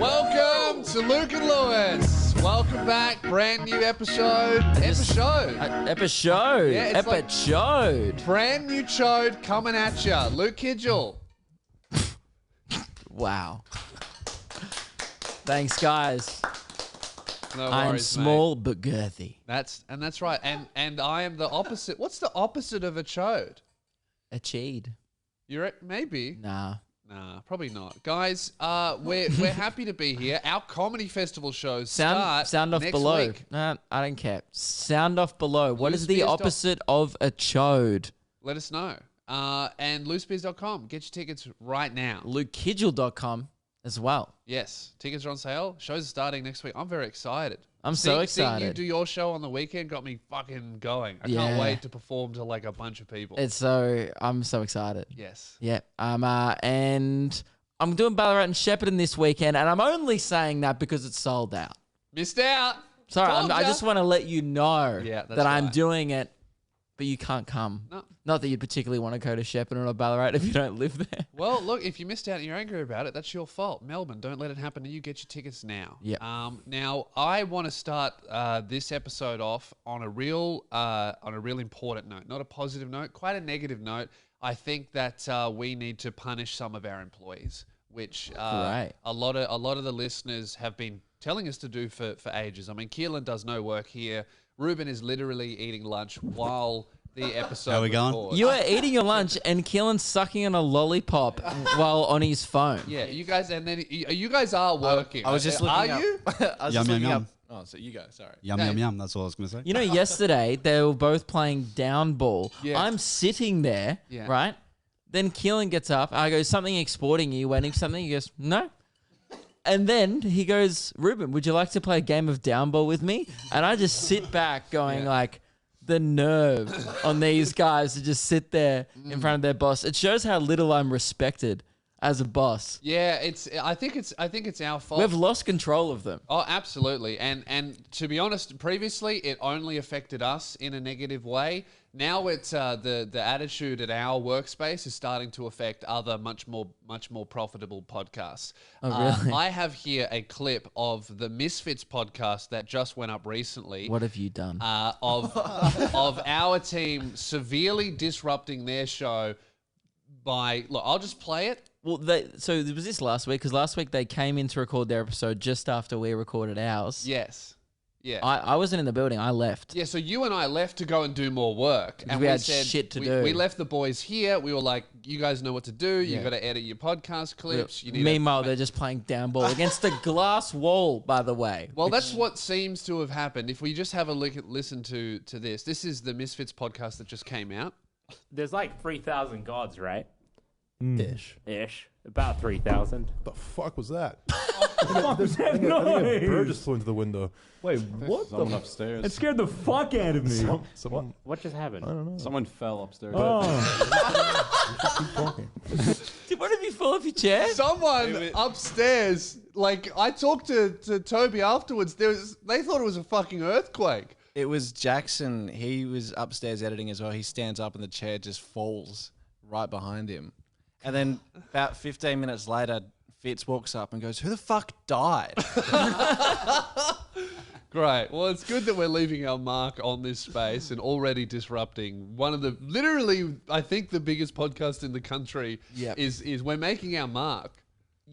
Welcome to Luke and Lewis. Welcome back. Brand new episode. Episode. Yeah, it's like- Episode. Brand new chode coming at ya. Luke Kidgel. Wow. Thanks, guys. No I am worries, small mate. but girthy. That's right. And I am the opposite. What's the opposite of a chode? A cheed. Maybe. Nah. Nah, probably not. Guys, we're happy to be here. Our comedy festival shows start Sound off next below. week. Nah, I don't care. Sound off below. What is the Loosebeers.com. opposite of a chode? Let us know. And loosebeers.com. Get your tickets right now. LukeKidgel.com as well. Yes, tickets are on sale. Shows are starting next week. I'm very excited. I'm so Seeing you excited. do your show on the weekend got me fucking going. I Yeah. can't wait to perform to like a bunch of people. I'm so excited. Yes. Yeah. And I'm doing Ballarat and Shepparton this weekend, and I'm only saying that because it's sold out. Missed out. Sorry, Told I ya. just want to let you know Yeah, that's that I'm right. doing it, but you can't come. No. Not that you'd particularly want to go to Shepparton or Ballarat if you don't live there. Well, look, if you missed out and you're angry about it, that's your fault. Melbourne, don't let it happen to you. Get your tickets now. Yep. Now, I want to start this episode off on a real important note, not a positive note, quite a negative note. I think that we need to punish some of our employees, which Right. a lot of the listeners have been telling us to do for ages. I mean, Keelan does no work here. Ruben is literally eating lunch while the episode. How we going? records. You are eating your lunch and Keelan's sucking on a lollipop while on his phone. Yeah, you guys, and then you guys are working. I was just looking Are up. you? I was Yum, just yum, looking yum. up. Oh, so you go. Sorry. Yum, No. yum, yum. That's all I was going to say. You know, yesterday they were both playing down ball. Yeah. I'm sitting there, Yeah. right? Then Keelan gets up. I go, something exporting you, waiting for something. He goes, no. And then he goes, Ruben, would you like to play a game of down ball with me? And I just sit back going like, the nerve on these guys to just sit there in front of their boss. It shows how little I'm respected as a boss. Yeah, I think it's our fault. We've lost control of them. Oh, absolutely. And to be honest, previously it only affected us in a negative way. Now it's the attitude at our workspace is starting to affect other much more profitable podcasts. Oh, really? I have here a clip of the Misfits podcast that just went up recently. What have you done? Of our team severely disrupting their show by look. I'll just play it. Well, so was this last week? Because last week they came in to record their episode just after we recorded ours. Yes. Yeah. I wasn't in the building. I left. Yeah, so you and I left to go and do more work. And we had said, shit to do. We left the boys here. We were like, you guys know what to do. You Yeah. got to edit your podcast clips. You need Meanwhile, they're just playing down ball against a glass wall, by the way. Well, that's what seems to have happened. If we just have a listen to this. This is the Misfits podcast that just came out. There's like 3,000 gods, right? Ish. Ish. About 3,000. The fuck was that? What was that I think a bird noise? just flew into the window. Wait, what? Someone upstairs. It scared the fuck out of me. Someone, What just happened? I don't know. Someone fell upstairs. Keep talking. Did one of you fall off your chair? Someone upstairs, like I talked to Toby afterwards. They thought it was a fucking earthquake. It was Jackson. He was upstairs editing as well. He stands up and the chair just falls right behind him. And then about 15 minutes later, Fitz walks up and goes, "Who the fuck died?" Great. Well, it's good that we're leaving our mark on this space and already disrupting one of the literally, I think, the biggest podcast in the country. Yep. Is we're making our mark.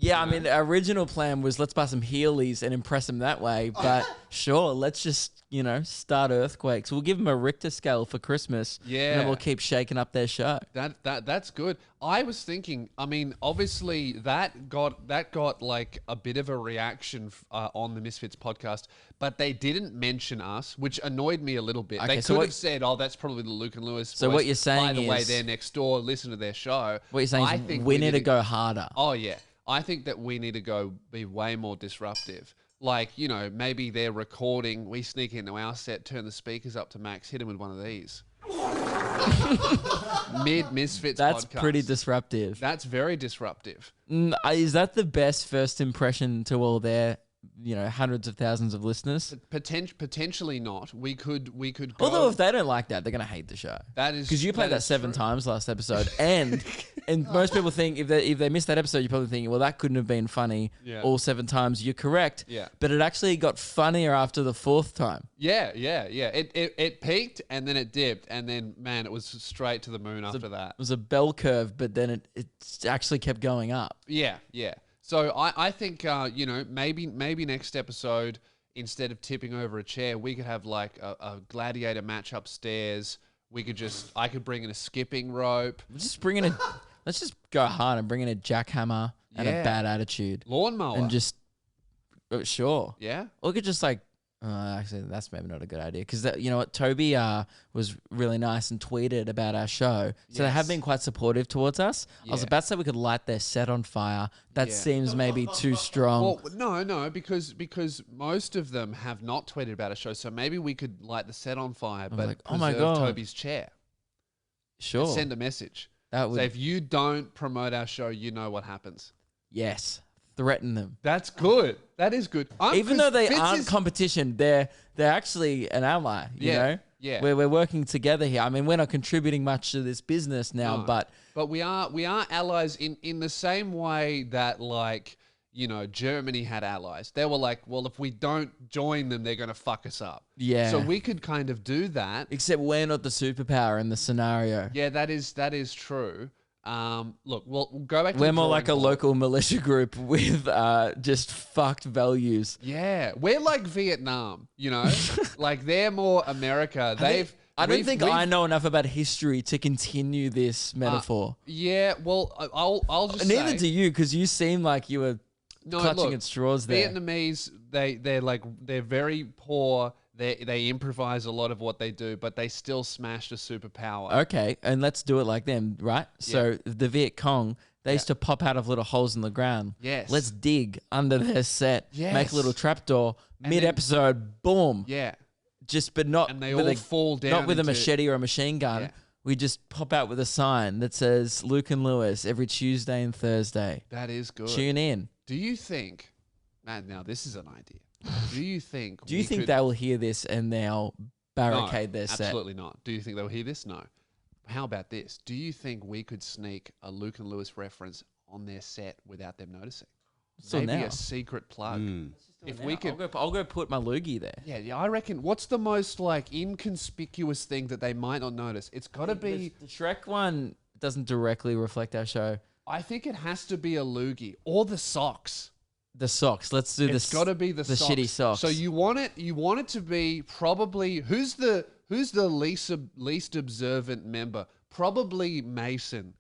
Yeah, I mean, the original plan was let's buy some Heelys and impress them that way. But sure, let's just, start earthquakes. We'll give them a Richter scale for Christmas. Yeah. And then we'll keep shaking up their show. That's good. I was thinking, I mean, obviously that got like a bit of a reaction on the Misfits podcast, but they didn't mention us, which annoyed me a little bit. Okay, They so could what- have said, "Oh, that's probably the Luke and Lewis." So boys. what you're saying by the way, is- they're next door. Listen to their show. What you're saying I is think we need to go harder. Oh yeah, I think that we need to go be way more disruptive. Like, maybe they're recording, we sneak into our set, turn the speakers up to max, hit them with one of these. Misfits That's podcast. pretty disruptive. That's very disruptive. Is that the best first impression to all their hundreds of thousands of listeners. Potentially not. We could go. Although if they don't like that, they're gonna hate the show. That is Because you played that is 7 true. times last episode, and most people think if they missed that episode, you're probably thinking, well, that couldn't have been funny Yeah. all 7 times. You're correct. Yeah. But it actually got funnier after the 4th time. Yeah. It peaked and then it dipped and then man, it was straight to the moon after that. It was a bell curve, but then it actually kept going up. Yeah. So I think maybe next episode instead of tipping over a chair, we could have like a gladiator match upstairs. I could bring in a skipping rope, Let's just go hard and bring in a jackhammer and a Yeah. bad attitude. lawnmower, And just, sure. yeah. Or we could just like, actually, that's maybe not a good idea because you know what, Toby was really nice and tweeted about our show, so they have Yes. been quite supportive towards us. I was Yeah. about to say we could light their set on fire. That Yeah. seems maybe too strong. Well, no, because most of them have not tweeted about a show, so maybe we could light the set on fire, but like, oh my preserve God. Toby's chair. Sure, Send a message. that would. So if you don't promote our show, you know what happens. Yes, threaten them. That's good. That is good. Even though they Fitz aren't is- competition, they're actually an ally. You Yeah, know, yeah. We're working together here. I mean, we're not contributing much to this business now, No. but But we are allies in the same way that Germany had allies. They were like, well, if we don't join them, they're going to fuck us up. Yeah. So we could kind of do that. except we're not the superpower in the scenario. Yeah, that is true. Look, we'll go back to We're the more drawing like a board. local militia group with just fucked values. Yeah, we're like Vietnam, like they're more America. I don't think we've- I know enough about history to continue this metaphor. Yeah, well, I'll just Neither say, do you, because you seem like you were No, clutching look, at straws there. Vietnamese, they're very poor. They improvise a lot of what they do, but they still smashed a superpower. Okay, and let's do it like them, right? So the Viet Cong, they used to pop out of little holes in the ground. Yes. Let's dig under their set, make Yes. a little trapdoor, And mid-episode, boom. Yeah, Just, but not and they with all a, fall down. not with a into- machete or a machine gun. Yeah. We just pop out with a sign that says Luke and Lewis every Tuesday and Thursday. That is good. Tune in. Do you think? Man, now this is an idea. Do you think? Do you we think could- they will hear this and they'll barricade their set? Absolutely not. Do you think they'll hear this? No. How about this? Do you think we could sneak a Luke and Lewis reference on their set without them noticing? So Maybe now. a secret plug. Mm. If we could, I'll go put my loogie there. yeah, I reckon. What's the most like inconspicuous thing that they might not notice? It's got to be. The Shrek one doesn't directly reflect our show. I think it has to be a loogie or the socks. The socks. Let's do It's got to be the socks. shitty socks. So you want it to be probably who's the least observant member? Probably Mason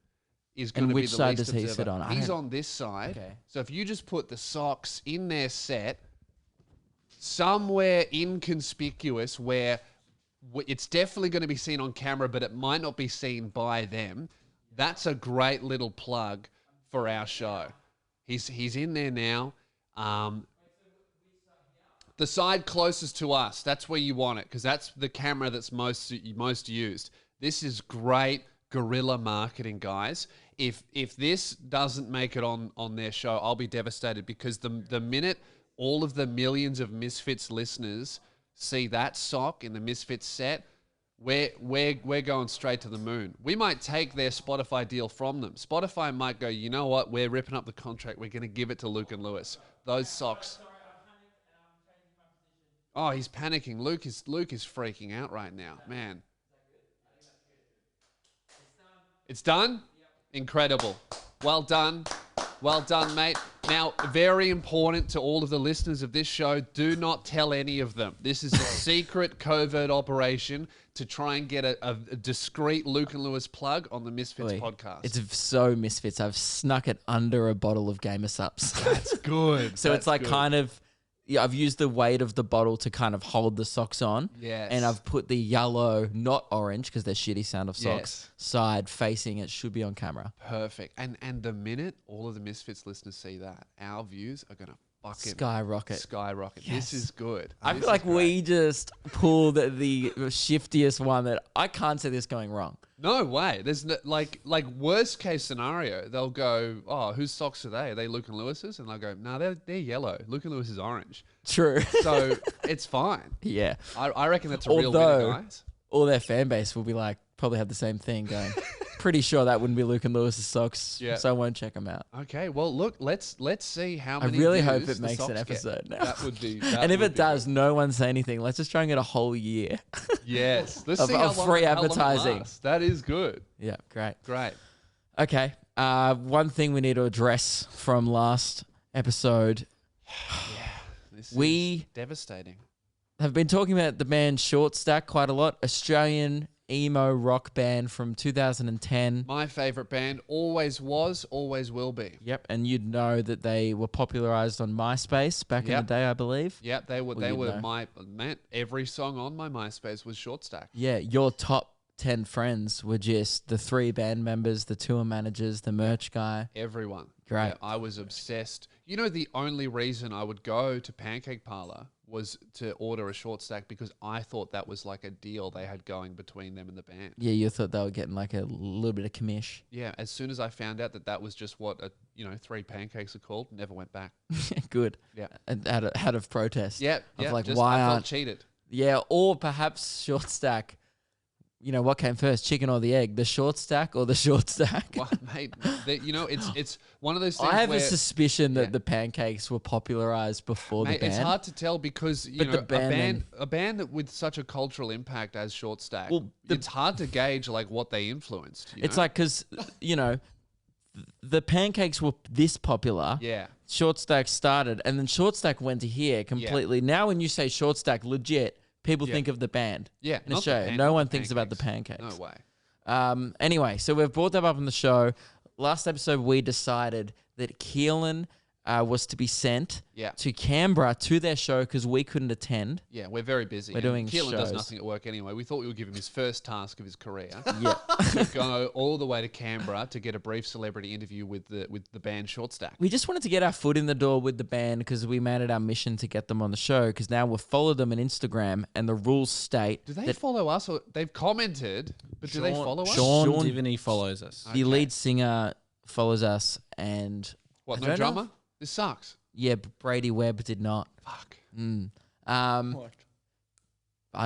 is going to be which the side least does he observant. sit on? I He's don't- on this side. Okay. So if you just put the socks in their set, somewhere inconspicuous where it's definitely going to be seen on camera, but it might not be seen by them. That's a great little plug for our show. He's in there now. The side closest to us, that's where you want it because that's the camera that's most used. This is great guerrilla marketing, guys. If this doesn't make it on their show, I'll be devastated because the minute all of the millions of Misfits listeners see that sock in the Misfits set, we're going straight to the moon. We might take their Spotify deal from them. Spotify might go, you know what? We're ripping up the contract. We're going to give it to Luke and Lewis. Those socks. Oh, he's panicking. Luke is freaking out right now, man. It's done? Incredible. Well done. Well done, mate. Now, very important to all of the listeners of this show, do not tell any of them. This is a secret covert operation to try and get a discreet Luke and Lewis plug on the Misfits Wait, podcast. It's so Misfits. I've snuck it under a bottle of Gamer Sups. That's good. So it's like kind of, yeah, I've used the weight of the bottle to kind of hold the socks on. Yes. And I've put the yellow, not orange, because they're shitty sound of socks, Yes. side facing it. Should be on camera. Perfect. And the minute all of the Misfits listeners see that, our views are going to fucking Skyrocket. skyrocket. Yes. This is good. I This feel like is great. we just pulled the shiftiest one that I can't see this going wrong. No way. There's no, like worst case scenario, they'll go, oh, whose socks are they? Are they Luke and Lewis's? And they'll go, no, they're yellow. Luke and Lewis is orange. True. So it's fine. Yeah. I reckon that's a real Although- winner, guys. All their fan base will be like, probably have the same thing going. Pretty sure that wouldn't be Luke and Lewis's socks. Yeah. So I won't check them out. Okay, well, look, let's see how I many. really views hope it the makes socks an get. episode now. That would be. And if it does, no one say anything. Let's just try and get a whole year. yes. Let's of- see how of long, free how long it advertising. lasts. That is good. Yeah, great. Great. Okay. One thing we need to address from last episode. This We- is devastating. Have been talking about the band Short Stack quite a lot. Australian emo rock band from 2010. My favorite band always was, always will be. Yep, and you'd know that they were popularized on MySpace back in Yep. the day, I believe. Yep, they were. Well, They you'd were know. my man. Every song on my MySpace was Short Stack. Yeah, your top 10 friends were just the 3 band members, the tour managers, the merch guy. Everyone. Great. Yeah, I was obsessed. You know, the only reason I would go to Pancake Parlor was to order a Short Stack because I thought that was like a deal they had going between them and the band. Yeah, you thought they were getting like a little bit of commish. Yeah, as soon as I found out that that was just what 3 pancakes are called, never went back. Good. Yeah. And out of protest. Yeah, Of yeah. like, just, why I felt aren't... cheated. Yeah, or perhaps Short Stack. You know, what came first, chicken or the egg? The Short Stack or the Short Stack? Well, mate, it's one of those things. I have where, a suspicion that yeah. the pancakes were popularized before mate, the band. it's hard to tell because But the a band that with such a cultural impact as Short Stack, Well, it's hard to gauge like what they influenced. It's like because the pancakes were this popular. yeah, Short Stack started, and then Short Stack went to here completely. Now, when you say Short Stack, legit, people Yeah. think of the band. yeah. In not the Australia, pan- no not one the thinks about the pancakes. No way. Anyway, so we've brought that up on the show. Last episode, we decided that Keelan was to be sent Yeah. to Canberra to their show because we couldn't attend. Yeah, we're very busy. We're and doing Keelan does shows. nothing at work anyway. We thought we would give him his first task of his career. Yeah. to go all the way to Canberra to get a brief celebrity interview with the band Short Stack. We just wanted to get our foot in the door with the band because we made it our mission to get them on the show because now we've followed them on Instagram and the rules state Do they that follow us or they've commented? But do they Sean- follow us? Sean- Sean Divney follows us. the lead singer follows us and What? I No don't know drummer? This sucks. yeah, Brady Webb did not. Fuck. I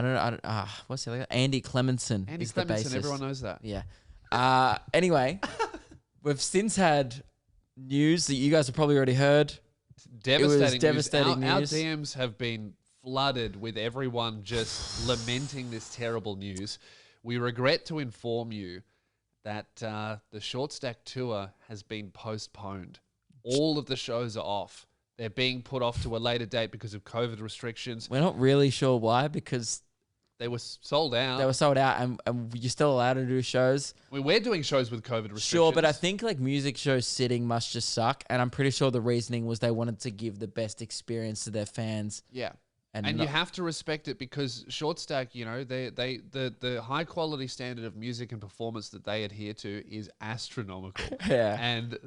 don't what's the other guy? Andy Clemenson Andy is the Clemenson, bassist. everyone knows that. Yeah. Anyway, we've since had news that you guys have probably already heard. Devastating. devastating news. Our news. DMs have been flooded with everyone just lamenting this terrible news. We regret to inform you that the Short Stack tour has been postponed. All of the shows are off. They're being put off to a later date because of COVID restrictions. We're not really sure why because They were sold out. they were sold out and you're still allowed to do shows. We're doing shows with COVID restrictions. Sure, but I think like music shows sitting must just suck. And I'm pretty sure the reasoning was they wanted to give the best experience to their fans. Yeah. And And not- you have to respect it because Short Stack, the high quality standard of music and performance that they adhere to is astronomical. Yeah. And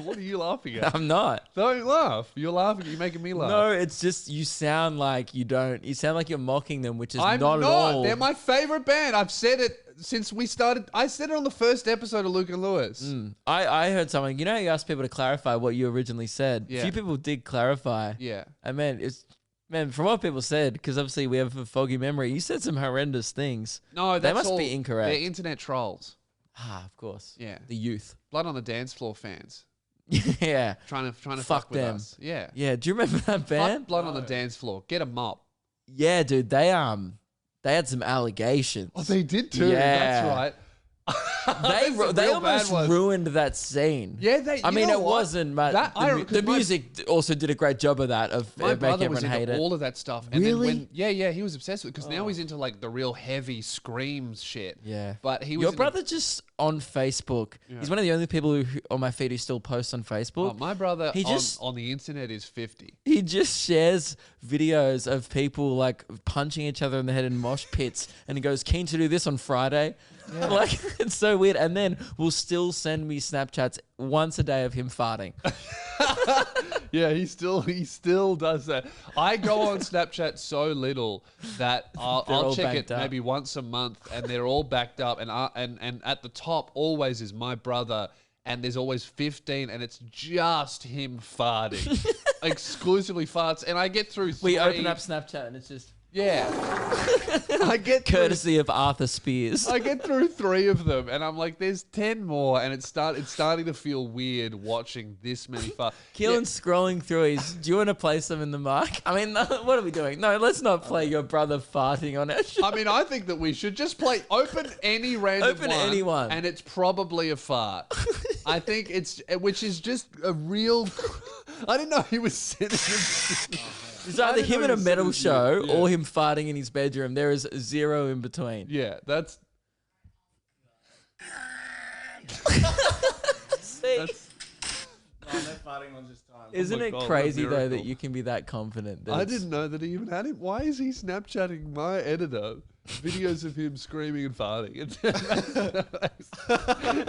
what are you laughing at? I'm not. Don't laugh. You're laughing. You're making me laugh. No, it's just you sound like you don't. You sound like you're mocking them, which is I'm not not. at all. They're my favorite band. I've said it since we started. I said it on the first episode of Luke and Lewis. I heard someone. You know, you asked people to clarify what you originally said. Yeah. A few people did clarify. Yeah. And man, from what people said, because obviously we have a foggy memory, you said some horrendous things. No, They that's must all, be incorrect. They're internet trolls. Ah, of course. Yeah. The youth. Blood on the dance floor fans Yeah. trying to Fuck fuck with them. us. Yeah. Yeah. Do you remember that Fuck band? Blood on the dance floor. Get a mop. Yeah, dude. They had some allegations. did too. That's right. They almost ruined that scene. Yeah, I mean, it wasn't, but the my- music also did a great job of that, of My making brother was everyone hate into it. all of that stuff. And Really? Then yeah, he was obsessed with it because now he's into like the real heavy screams shit. Yeah. But he was Your into- brother just on Facebook. He's one of the only people who on my feed who still posts on Facebook. Oh, my brother He just- on the internet is 50. He just shares videos of people like punching each other in the head in mosh pits, and he goes, "Keen to do this on Friday." Like it's so weird. And then will still send me Snapchats once a day of him farting. Yeah, he still does that. I go on Snapchat so little that I'll all check it backed up. maybe once a month, and they're all backed up. And at the top always is my brother, and there's always 15, and it's just him farting, exclusively farts. And I get through. We three- open up Snapchat and it's just Yeah, I get through courtesy of Arthur Spears. I get through 3 of them, and I'm like, "There's 10 more," and it's starting to feel weird watching this many far. Keelan's scrolling through his. Do you want to play some in the mic? I mean, what are we doing? No, let's not play your brother farting on it. I mean, I think that we should just open any random Open any one. and it's probably a fart. I think which is just a real. I didn't know he was sending them. It's either didn't him know in a you said metal it, show yeah. or him farting in his bedroom. There is 0 in between. Yeah, that's. See? Isn't Oh my it God, what a crazy though that miracle. you can be that confident? That I it's- didn't know that he even had it. Why is he Snapchatting my editor videos of him screaming and farting?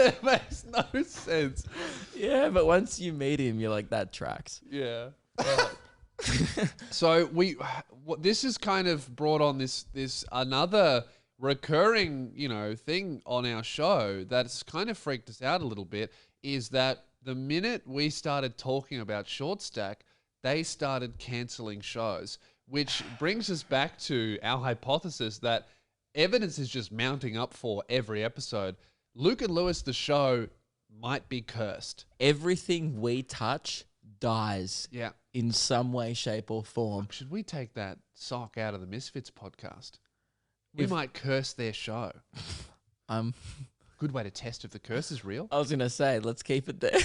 It makes no sense. Yeah, but once you meet him, you're like, that tracks. Yeah. So this has kind of brought on this another recurring, thing on our show that's kind of freaked us out a little bit, is that the minute we started talking about Short Stack, they started canceling shows, which brings us back to our hypothesis that evidence is just mounting up for every episode. Luke and Lewis, the show, might be cursed. Everything we touch dies Yeah. in some way, shape, or form. Should we take that sock out of the Misfits podcast? We If- might curse their show. Good way to test if the curse is real. I was gonna say, let's keep it there.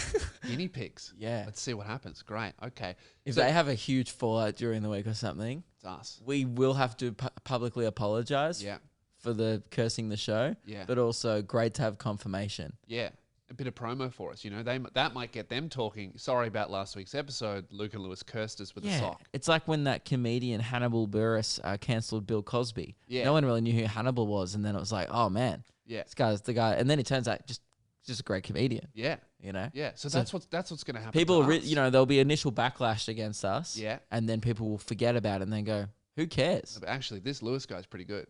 Guinea pigs. Yeah. Let's see what happens. Great. Okay. If So- they have a huge fallout during the week or something, It's us. we will have to publicly apologize Yeah. for the cursing the show. Yeah. But also great to have confirmation. Yeah. A bit of promo for us. That might get them talking. Sorry about last week's episode. Luke and Lewis cursed us with a sock. It's like when that comedian Hannibal Buress cancelled Bill Cosby. Yeah. No one really knew who Hannibal was, and then it was like, oh man, Yeah. this guy's the guy. And then it turns out just a great comedian. Yeah. You know. Yeah. So So that's what's going to happen. People, to us. there'll be initial backlash against us. Yeah. And then people will forget about it and then go, who cares? But actually, this Lewis guy's pretty good.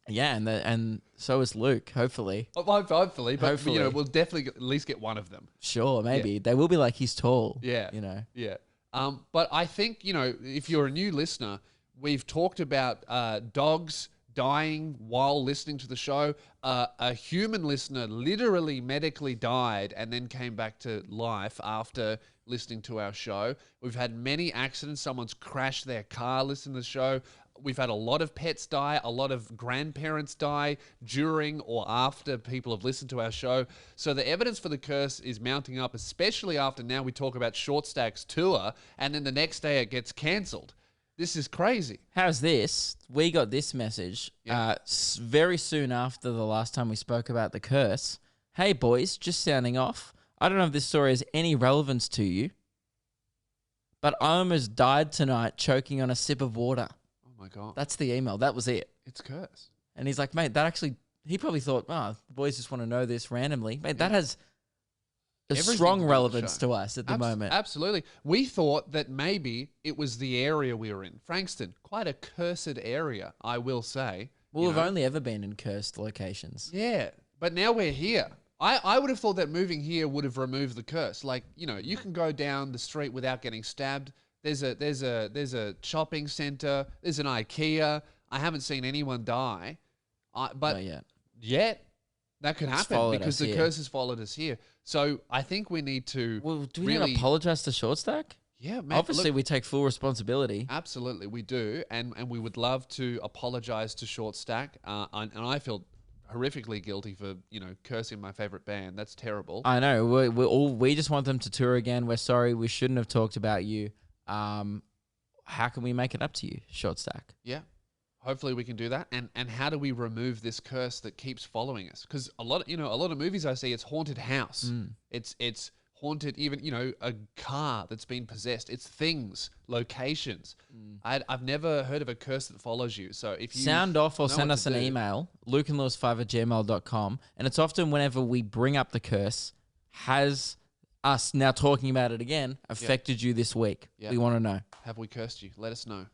Yeah, and so is Luke. Hopefully, Hopefully, but Hopefully. we'll definitely at least get one of them. sure, maybe they will be like, he's tall. Yeah. You know. Yeah. But I think, if you're a new listener, we've talked about dogs dying while listening to the show. A human listener literally medically died and then came back to life after listening to our show. We've had many accidents. Someone's crashed their car listening to the show. We've had a lot of pets die, a lot of grandparents die during or after people have listened to our show. So the evidence for the curse is mounting up, especially after now we talk about Short Stack's tour, and then the next day it gets cancelled. This is crazy. How's this? We got this message very soon after the last time we spoke about the curse. Hey boys, just sounding off. I don't know if this story has any relevance to you, but I almost died tonight choking on a sip of water. Oh my God. That's the email. That was it. It's curse. And he's like, mate, that actually, he probably thought, the boys just want to know this randomly. Mate, that has a Everything to do strong with the relevance show. to us at the moment. Absolutely. We thought that maybe it was the area we were in. Frankston, quite a cursed area, I will say. Well, You we've know? only ever been in cursed locations. Yeah, but now we're here. I would have thought that moving here would have removed the curse. Like, you can go down the street without getting stabbed. There's a shopping center. There's an IKEA. I haven't seen anyone die, but Not yet. yet that could It's happen followed because us the here. curse has followed us here. So I think we need to. Well, do we need really, to apologize to Short Stack? Yeah, man. Obviously, look, we take full responsibility. absolutely, we do, and we would love to apologize to Short Stack. And I feel horrifically guilty for cursing my favorite band. That's terrible. I know. We just want them to tour again. We're sorry. We shouldn't have talked about you. How can we make it up to you, Short Stack? Yeah. Hopefully we can do that. And how do we remove this curse that keeps following us? Because a lot of movies I see, it's haunted house. It's haunted, even a car that's been possessed. It's things, locations. I've never heard of a curse that follows you. So if you Sound off or know send what us to an do- email, lukeandlewis5@gmail.com. And it's often whenever we bring up the curse, has us now talking about it again affected you this week? Yeah. We want to know. Have we cursed you? Let us know.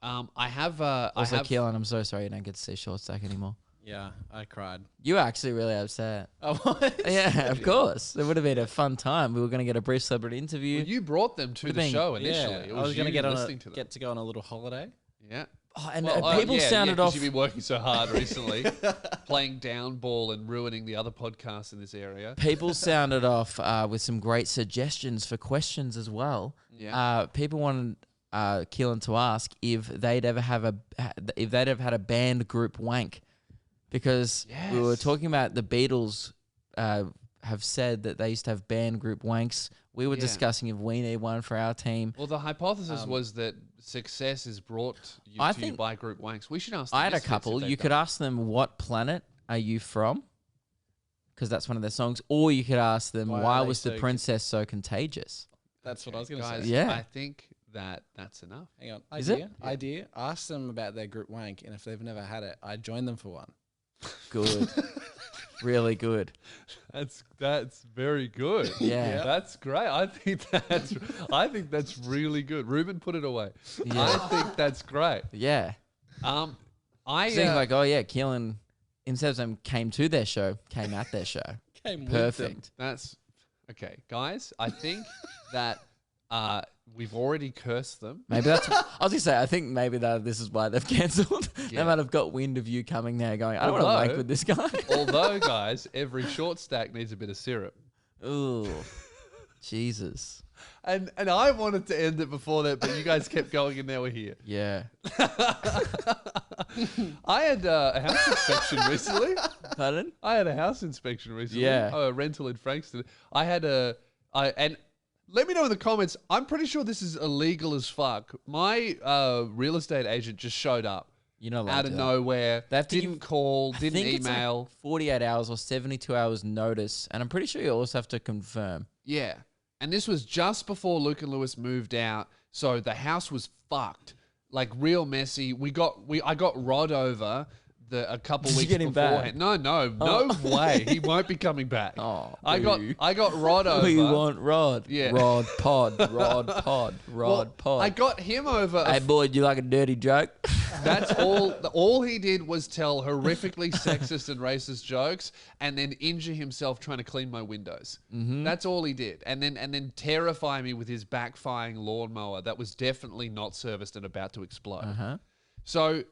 I have. I Also, have. Keelan, I'm so sorry you don't get to see Short Stack anymore. Yeah, I cried. You were actually really upset. Oh, what? Yeah, of course. It would have been a fun time. We were going to get a brief celebrity interview. Well, you brought them to Would've the been- show Yeah, initially. It I was going to you listening to them. get to go on a little holiday. Yeah. Oh, and Well, people yeah, sounded 'cause off. You've been working so hard recently, playing down ball and ruining the other podcasts in this area. People sounded off with some great suggestions for questions as well. Yeah. People wanted Keelan to ask if they'd ever had a band group wank, because we were Yes. talking about the Beatles have said that they used to have band group wanks. We were Yeah. discussing if we need one for our team. Well, the hypothesis was that success is brought I to you think- by group wanks. We should ask them I had a misfits if couple. they've You could done ask them, what planet are you from? Because that's one of their songs. Or you could ask them, Why are why they was the so princess so contagious? That's what it. I was going to Guys, say. Yeah. I think that's enough. Hang on. Is it? Idea. Ask them about their group wank, and if they've never had it, I'd join them for one. Good. Really good. That's very good. Yeah. That's great. I think that's really good. Ruben, put it away. Yeah. I think that's great. Yeah. I Think like, oh yeah, Keelan, instead of them came to their show, came at their show. Came with them. Perfect. that's okay, guys. I think that we've already cursed them. Maybe that's. I was gonna say. I think maybe that this is why they've cancelled. They Yeah. might have got wind of you coming there, going, I don't want to wank Although- with this guy. Although, guys, every short stack needs a bit of syrup. Ooh, Jesus. And I wanted to end it before that, but you guys kept going, and now we're here. Yeah. I had a house inspection recently. Pardon? I had a house inspection recently. Yeah. A rental in Frankston. And let me know in the comments. I'm pretty sure this is illegal as fuck. My real estate agent just showed up You're not allowed out to of do that. nowhere. They have to Didn't give- call, I didn't think it's like email. 48 hours or 72 hours notice, and I'm pretty sure you also have to confirm. Yeah. And this was just before Luke and Lewis moved out. So the house was fucked. Like real messy. I got Rod over a couple Did you weeks get him beforehand. back? No way. He won't be coming back. Oh, I boo. got Rod over. We want Rod. Yeah. Rod pod. Rod pod. Rod Well, pod. I got him over. Hey boy, do you like a dirty joke? That's all. All he did was tell horrifically sexist and racist jokes, and then injure himself trying to clean my windows. Mm-hmm. That's all he did, and then terrify me with his backfiring lawnmower that was definitely not serviced and about to explode. Uh-huh. So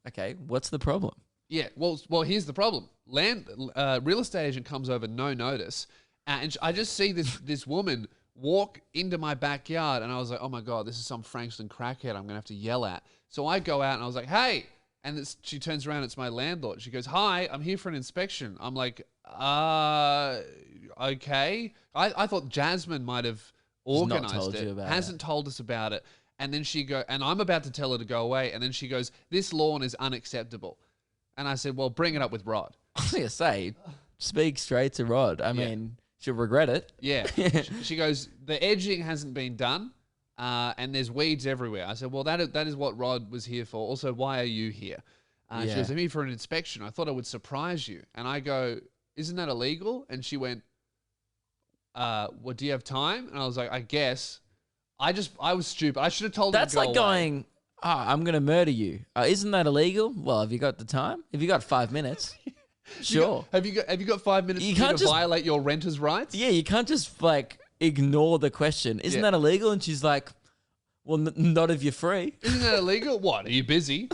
Okay, what's the problem? yeah, well, here's the problem. Real estate agent comes over no notice, and I just see this woman walk into my backyard, and I was like, oh my god, this is some Frankston crackhead I'm gonna have to yell at. So I go out and I was like, hey, and she turns around, it's my landlord. She goes, hi, I'm here for an inspection. I'm like, okay. I thought Jasmine might have not organized told it. you about Hasn't told us about it. And then and I'm about to tell her to go away, and then she goes, this lawn is unacceptable. And I said, well, bring it up with Rod. I was gonna say, speak straight to Rod. I mean, she'll regret it. Yeah. She goes, the edging hasn't been done, and there's weeds everywhere. I said, well, that is what Rod was here for. Also, why are you here? She Yeah. goes, I'm here for an inspection. I thought I would surprise you. And I go, isn't that illegal? And she went, well, do you have time? And I was like, I guess. I was stupid. I should have told her That's to go like away. going, I'm gonna murder you. Isn't that illegal? Well, have you got the time? Have you got 5 minutes? Sure. Have you got 5 minutes You for me can't to just- violate your renter's rights? Yeah, you can't just like ignore the question. Isn't Yeah. that illegal? And she's like, well, not if you're free. Isn't that illegal? What? Are you busy?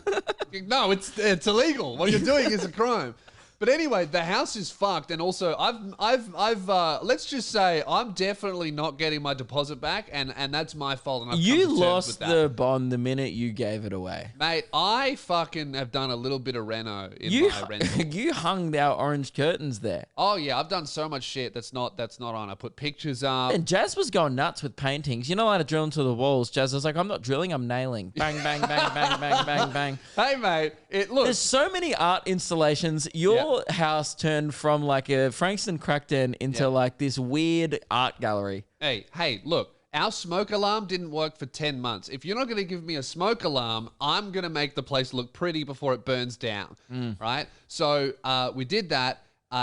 No, it's illegal. What you're doing is a crime. But anyway, the house is fucked, and also I've let's just say I'm definitely not getting my deposit back, and that's my fault. And I've come to You terms with lost that. the bond the minute you gave it away. Mate, I fucking have done a little bit of reno in You my rental. you hung our orange curtains there. Oh yeah, I've done so much shit that's not on. I put pictures up. And Jazz was going nuts with paintings. You're not allowed to drill into the walls. Jazz was like, I'm not drilling, I'm nailing. Bang, bang, bang, bang, bang, bang, bang. Hey mate, look. There's so many art installations. Your house turned from like a Frankston crackdown into Yeah. like this weird art gallery. Hey, look. Our smoke alarm didn't work for 10 months. If you're not going to give me a smoke alarm, I'm going to make the place look pretty before it burns down, right? So we did that.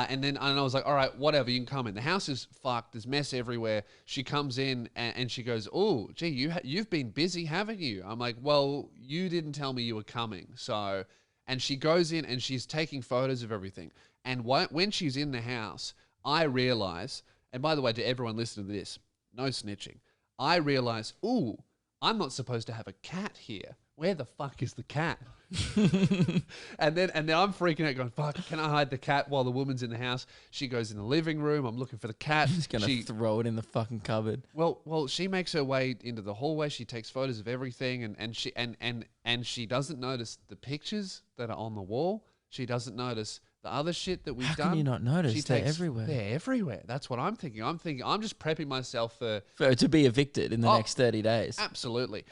And I was like, all right, whatever, you can come in. The house is fucked. There's mess everywhere. She comes in and she goes, oh, gee, you've been busy, haven't you? I'm like, well, you didn't tell me you were coming. So, and she goes in and she's taking photos of everything. And when she's in the house, I realize, and by the way, to everyone listening to this, no snitching. I realize, ooh, I'm not supposed to have a cat here. Where the fuck is the cat? and then I'm freaking out going, fuck, can I hide the cat while the woman's in the house? She goes in the living room. I'm looking for the cat. Just gonna throw it in the fucking cupboard. Well, she makes her way into the hallway. She takes photos of everything and she doesn't notice the pictures that are on the wall. She doesn't notice the other shit that we've How done. can you not notice? She They're takes- everywhere. They're everywhere. That's what I'm thinking. I'm just prepping myself for To be evicted in the Oh, next 30 days. absolutely.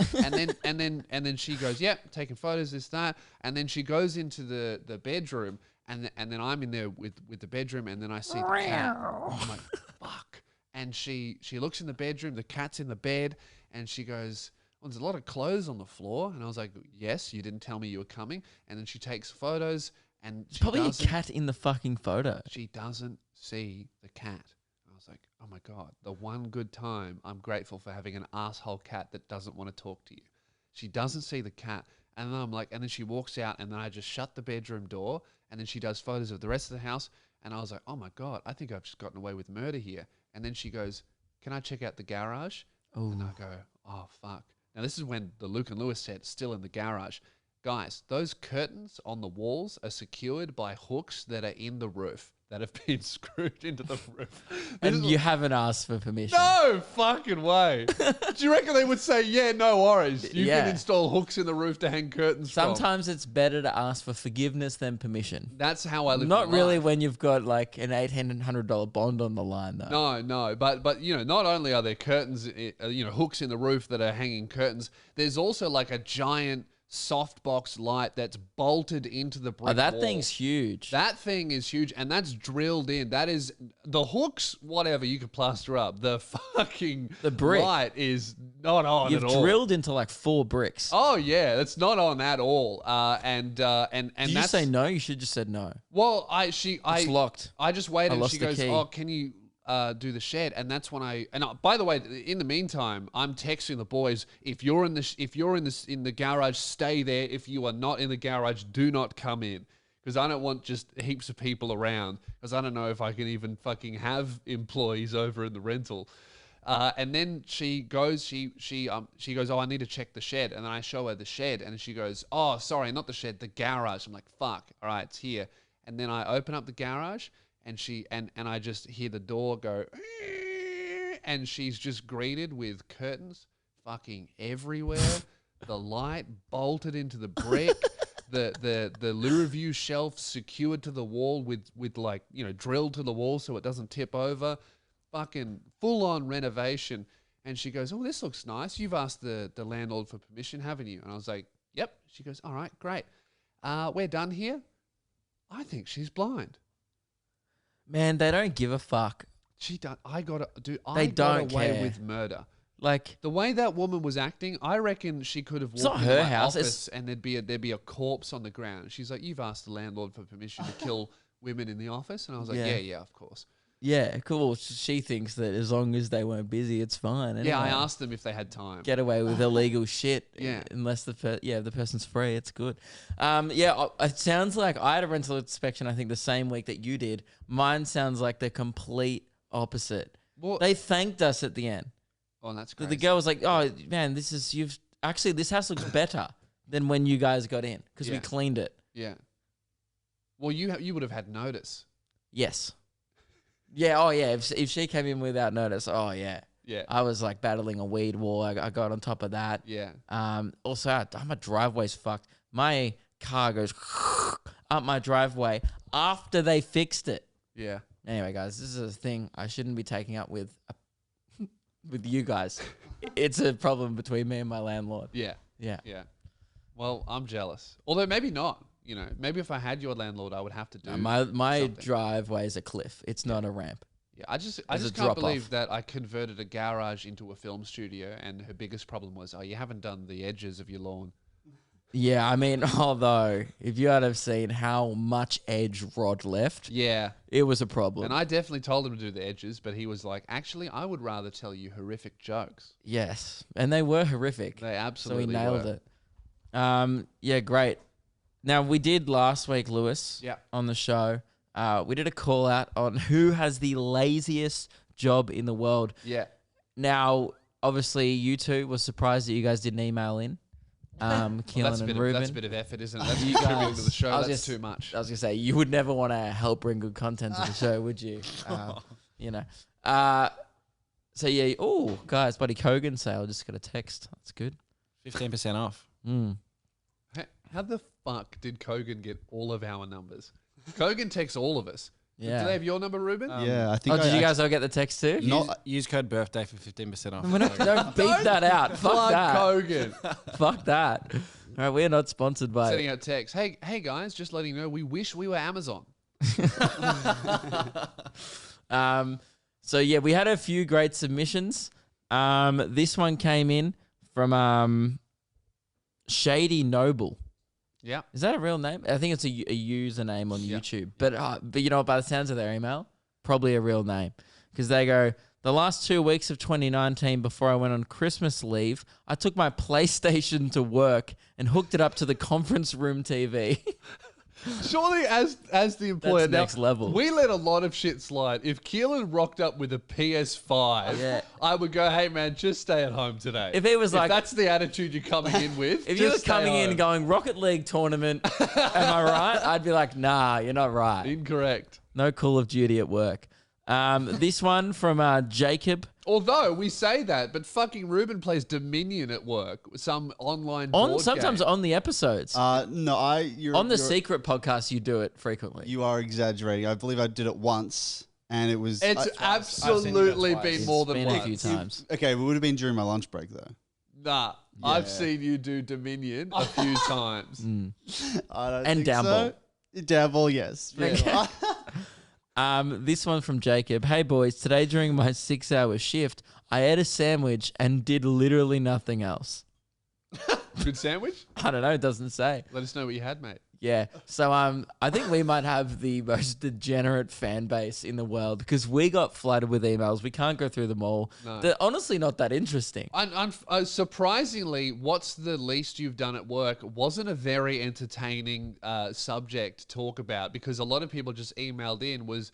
And then she goes, yep, taking photos, this, that. And then she goes into the bedroom and then I'm in there with the bedroom and then I see the cat. I'm like, fuck. And she looks in the bedroom, the cat's in the bed, and she goes, well, there's a lot of clothes on the floor. And I was like, yes, you didn't tell me you were coming. And then she takes photos and she Probably a doesn't- cat in the fucking photo. she doesn't see the cat. I was like, oh my God, the one good time I'm grateful for having an asshole cat that doesn't want to talk to you. She doesn't see the cat. And then I'm like, and then she walks out and then I just shut the bedroom door and then she does photos of the rest of the house. And I was like, oh my God, I think I've just gotten away with murder here. And then she goes, can I check out the garage? And I go, oh fuck. Now this is when the Luke and Lewis set's still in the garage. Guys, those curtains on the walls are secured by hooks that are in the roof that have been screwed into the roof. This And is- you haven't asked for permission. no fucking way. Do you reckon they would say, yeah, no worries. You Yeah. can install hooks in the roof to hang curtains from. Sometimes it's better to ask for forgiveness than permission. That's how I live Not my really life. when you've got like an $800 bond on the line, though. No, but you know, not only are there curtains, hooks in the roof that are hanging curtains, there's also like a giant softbox light that's bolted into the brick Oh, that wall. thing's huge. That thing is huge, and that's drilled in. That is the hooks, whatever you could plaster up. The fucking brick. light is not on You've at all. drilled into like 4 bricks. Oh yeah, that's not on at all. And Did you that's say no? You should just said no. well, It's locked. I just waited. I And lost she the goes, key. "Oh, can you do the shed?" And that's when by the way, in the meantime, I'm texting the boys. If you're in the garage, stay there. If you are not in the garage, do not come in. Because I don't want just heaps of people around. Because I don't know if I can even fucking have employees over in the rental. And then she goes, she goes, oh, I need to check the shed. And then I show her the shed, and she goes, oh, sorry, not the shed, the garage. I'm like, fuck, all right, it's here. And then I open up the garage, and I just hear the door go, and she's just greeted with curtains fucking everywhere. The light bolted into the brick. The Luriview shelf secured to the wall with like, drilled to the wall so it doesn't tip over. Fucking full on renovation. And she goes, oh, this looks nice. You've asked the landlord for permission, haven't you? And I was like, yep. She goes, all right, great. We're done here. I think she's blind. Man, they don't give a fuck. She done. I got They got don't away care. with murder. Like, The way that woman was acting, I reckon she could have It's walked not into her my house, office and there'd be a corpse on the ground. She's like, "You've asked the landlord for permission to kill women in the office," and I was like, Yeah. "Yeah, of course." yeah, cool. She thinks that as long as they weren't busy, it's fine. Yeah, I anyway. asked them if they had time. Get away with illegal shit. Yeah. Unless the person's free, it's good. It sounds like I had a rental inspection, I think, the same week that you did. Mine sounds like the complete opposite. Well, They thanked us at the end. oh, that's The great. girl was like, "Oh man, this house looks better than when you guys got in because we Yeah. cleaned it." Yeah. Well, you would have had notice. Yes. Yeah. Oh yeah. If she came in without notice, oh yeah. Yeah. I was like battling a weed war. I got on top of that. Yeah. Also, my driveway's fucked. My car goes up my driveway after they fixed it. Yeah. Anyway, guys, this is a thing I shouldn't be taking up with you guys. It's a problem between me and my landlord. Yeah. Yeah. Yeah. Well, I'm jealous. Although maybe not. Maybe if I had your landlord, I would have to do. My something. driveway is a cliff. It's not a ramp. Yeah, I just There's a can't drop believe off. that I converted a garage into a film studio, and her biggest problem was, oh, you haven't done the edges of your lawn. Yeah, I mean, although if you had have seen how much edge Rod left, Yeah. it was a problem. And I definitely told him to do the edges, but he was like, actually, I would rather tell you horrific jokes. Yes, and they were horrific. They So absolutely he nailed were. it. Yeah, great. Now we did last week, Lewis. Yeah. On the show, we did a call out on who has the laziest job in the world. Yeah. Now, obviously, you two were surprised that you guys didn't email in. Keelan That's a, and bit Ruben. of, that's a bit of effort, isn't it? That's You contributing guys- to the show. I was That's just- too much. I was gonna say you would never want to help bring good content to the show, would you? You know. So yeah. Oh, guys, Buddy Kogan sale. Just got a text. That's good. 15% off. How the fuck did Kogan get all of our numbers? Kogan texts all of us. Yeah. Do they have your number, Ruben? Yeah, I think. Oh, did you guys all get the text too? Use code birthday for 15% off. We're not, don't beep that out. Fuck Fuck that. Kogan. Fuck that. All right, we're not sponsored by Sending it. out texts. Hey guys, just letting you know, we wish we were Amazon. So yeah, we had a few great submissions. This one came in from Shady Noble. Yeah. Is that a real name? I think it's a username on Yeah. YouTube. But you know what? By the sounds of their email, probably a real name. Because they go, the last 2 weeks of 2019 before I went on Christmas leave, I took my PlayStation to work and hooked it up to the conference room TV. Surely, as the employer, That's next level. We let a lot of shit slide. If Keelan rocked up with a PS5, Yeah. I would go, "Hey man, just stay at home today." If he was like- that's the attitude you're coming in with, If you were just stay coming in home. and going, Rocket League tournament, am I right? I'd be like, nah, you're not right. Incorrect. No Call of Duty at work. This one from Jacob. Although we say that, but fucking Ruben plays Dominion at work, some online board Sometimes game. on the episodes. No, On the secret podcast, you do it frequently. You are exaggerating. I believe I did it once, and it was. It's I've seen absolutely you go twice. been It's more than been once. a few times. Okay, it would have been during my lunch break though. Nah, I've seen you do Dominion a few times. I don't And think Downball. so. Downball, yes. Yeah. This one from Jacob. Hey boys, today during my 6-hour shift, I ate a sandwich and did literally nothing else. Good sandwich? I don't know, it doesn't say. Let us know what you had, mate. Yeah. So I think we might have the most degenerate fan base in the world because we got flooded with emails. We can't go through them all. No. They're honestly not that interesting. Surprisingly, what's the least you've done at work wasn't a very entertaining subject to talk about because a lot of people just emailed in was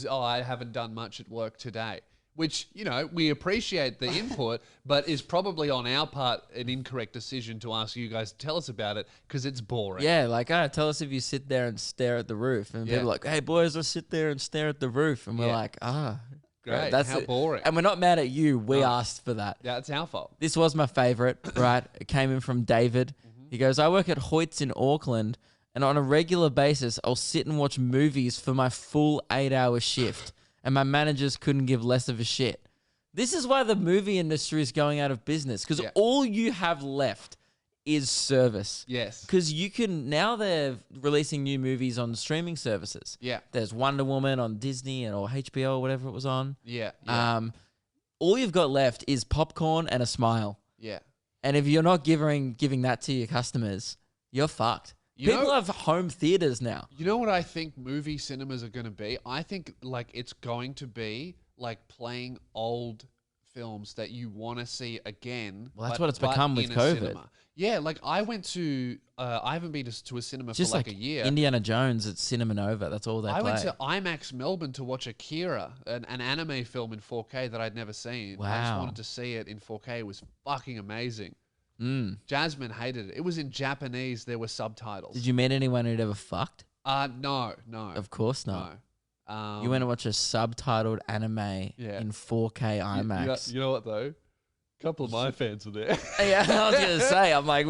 oh, I haven't done much at work today. Which, you know, we appreciate the input, but is probably on our part an incorrect decision to ask you guys to tell us about it because it's boring. Yeah, like, tell us if you sit there and stare at the roof. And Yeah. people are like, hey, boys, let's sit there and stare at the roof. And we're Yeah. like, Great. That's How it. boring. And we're not mad at you. We asked for that. Yeah, it's our fault. This was my favorite, right? It came in from David. He goes, I work at Hoyts in Auckland, and on a regular basis, I'll sit and watch movies for my full 8-hour shift, and my managers couldn't give less of a shit. This is why the movie industry is going out of business, because Yeah. all you have left is service. Yes. Because you can, now they're releasing new movies on streaming services. Yeah. There's Wonder Woman on Disney or HBO or whatever it was on. Yeah. Yeah. All you've got left is popcorn and a smile. yeah. And if you're not giving that to your customers, you're fucked. You People know- have home theaters now. You know what I think movie cinemas are going to be? I think like it's going to be like playing old films that you want to see again. Well, that's but- what it's but become with in a COVID. cinema. Yeah, like I went to, I haven't been to a cinema Just for like like a year. Indiana Jones at Cinema Nova. That's all they I play. went to IMAX Melbourne to watch Akira, an anime film in 4K that I'd never seen. I just Wow. wanted to see it in 4K. It was fucking amazing. Mm. Jasmine hated it. It was in Japanese. There were subtitles. Did you meet anyone who'd ever fucked? No. Of course not. No. You went to watch a subtitled anime Yeah. in 4K IMAX. You know what though? A couple of my fans were there. Yeah, I was gonna say, I'm like,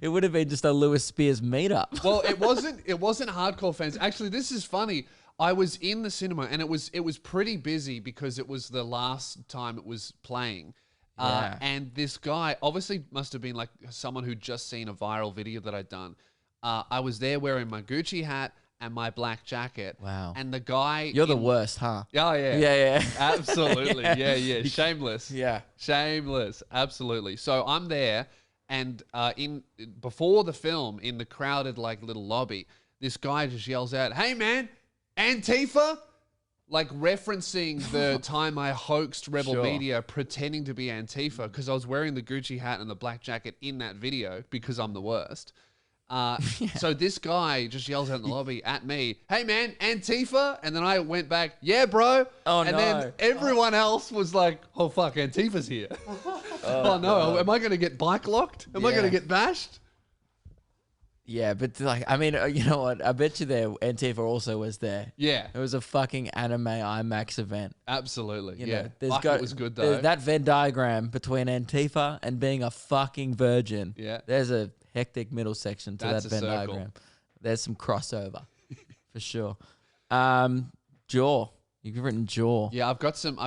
it would have been just a Lewis Spears meetup. Well, it wasn't hardcore fans. Actually, this is funny. I was in the cinema and it was pretty busy because it was the last time it was playing. Yeah. And this guy obviously must have been like someone who'd just seen a viral video that I'd done. I was there wearing my Gucci hat and my black jacket. Wow. And the guy You're the in- worst, huh? Oh yeah. Yeah. Absolutely. Yeah. Yeah. Shameless. Yeah. Shameless. Absolutely. So I'm there And in before the film, in the crowded like little lobby, this guy just yells out, "Hey man, Antifa!" Like referencing the time I hoaxed Rebel Media pretending to be Antifa because I was wearing the Gucci hat and the black jacket in that video because I'm the worst. So this guy just yells out in the lobby at me, "Hey man, Antifa!" And then I went back, "Yeah, bro." Oh, and no. then everyone else was like, "Oh fuck, Antifa's here." Oh, no, am I going to get bike locked? Am I going to get bashed? Yeah, but like, I mean, you know what? I bet you there Antifa also was there. Yeah, It was a fucking anime IMAX event. absolutely. You yeah, know, fuck, it was good though. There's that Venn diagram between Antifa and being a fucking virgin. Yeah. There's a hectic middle section to That's that a Venn circle. diagram. There's some crossover for sure. Jaw. You've written Jaw. Yeah, I've got some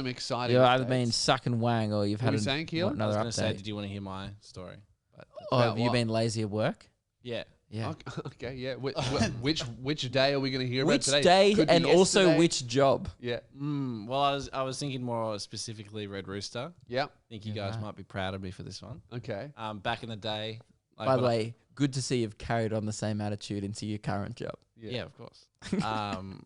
exciting. You've either updates. been sucking wang or you've What had are you saying, Keelan? I was another going to say, update. did you want to hear my story? But Oh, About have you what? been lazy at work? yeah. Yeah. Okay, yeah. Which day are we going to hear Which about today? day Could be and also yesterday. which job? Yeah. Well, I was thinking more specifically Red Rooster. Yeah. I think you guys might be proud of me for this one. Okay. Back in the day. Like By the when I- way, good to see you've carried on the same attitude into your current job. yeah, of course.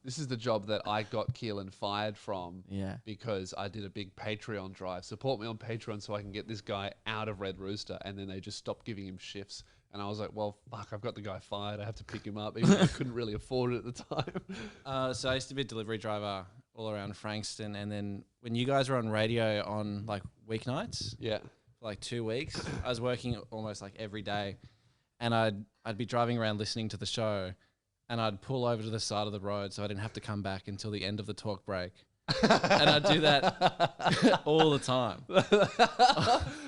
This is the job that I got Keelan fired from. Yeah. Because I did a big Patreon drive. Support me on Patreon so I can get this guy out of Red Rooster. And then they just stopped giving him shifts. And I was like, well, fuck, I've got the guy fired. I have to pick him up, even though I couldn't really afford it at the time. So I used to be a delivery driver all around Frankston, and then when you guys were on radio on like weeknights Yeah. for like 2 weeks, I was working almost like every day, and I'd be driving around listening to the show, and I'd pull over to the side of the road so I didn't have to come back until the end of the talk break. And I'd do that all the time.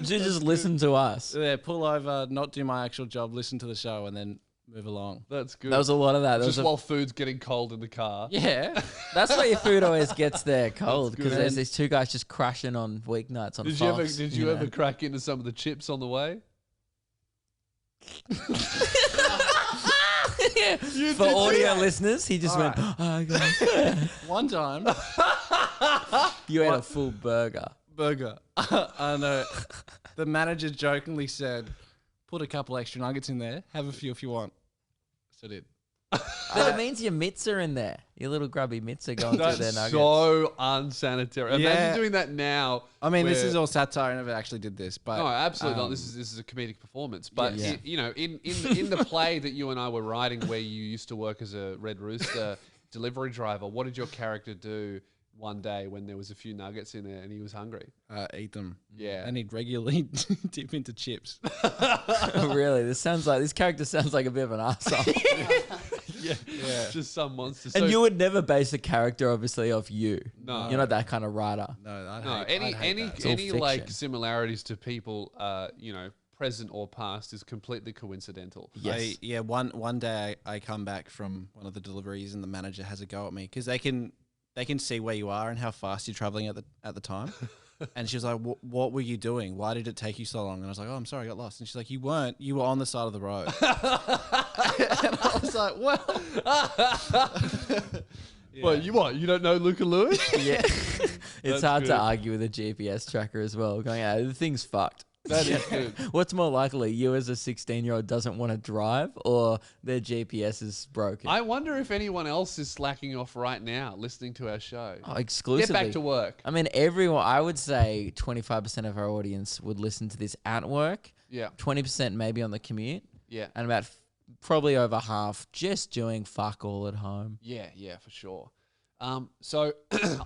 You just listen to us. Yeah, pull over, not do my actual job, listen to the show, and then move along. That's good. There was a lot of that. There just was while food's getting cold in the car. Yeah. that's why your food always gets there cold because good. there's these two guys just crashing on weeknights on Did Fox. you ever crack into some of the chips on the way? For audio listeners, he just went, oh, God. One time, You ate a full burger. burger. I know. The manager jokingly said, "Put a couple extra nuggets in there. Have a few if you want." So I did. But it means your mitts are in there. Your little grubby mitts are going through their That's nuggets. so unsanitary. Imagine Yeah. doing that now. I mean, this where- is all satire. I never actually did this, but No, absolutely not. This is a comedic performance. But Yeah. in the play that you and I were writing, where you used to work as a Red Rooster delivery driver, what did your character do one day when there was a few nuggets in there and he was hungry? eat them. Yeah. And he'd regularly dip into chips. Really? This character sounds like a bit of an asshole. Yeah, just some monster. And So- you would never base a character, obviously, off you. No. You're not that kind of writer. No, I'd no hate, any I'd hate any that. all any like fiction. similarities to people, present or past, is completely coincidental. Yes. One day I come back from one of the deliveries and the manager has a go at me because they can see where you are and how fast you're traveling at the time. And she was like, "What were you doing? Why did it take you so long?" And I was like, "Oh, I'm sorry, I got lost." And she's like, "You weren't. You were on the side of the road." And I was like, "Well." What? You don't know Luca Lewis? Yeah. It's hard good. to argue with a GPS tracker as well. Going, the thing's fucked. That is good. What's more likely, you as a 16-year-old doesn't want to drive or their GPS is broken? I wonder if anyone else is slacking off right now listening to our show. Oh, Get exclusively. back to work. I mean, everyone, I would say 25% of our audience would listen to this at work, Yeah, 20% maybe on the commute, yeah, and about probably over half just doing fuck all at home. yeah, for sure. So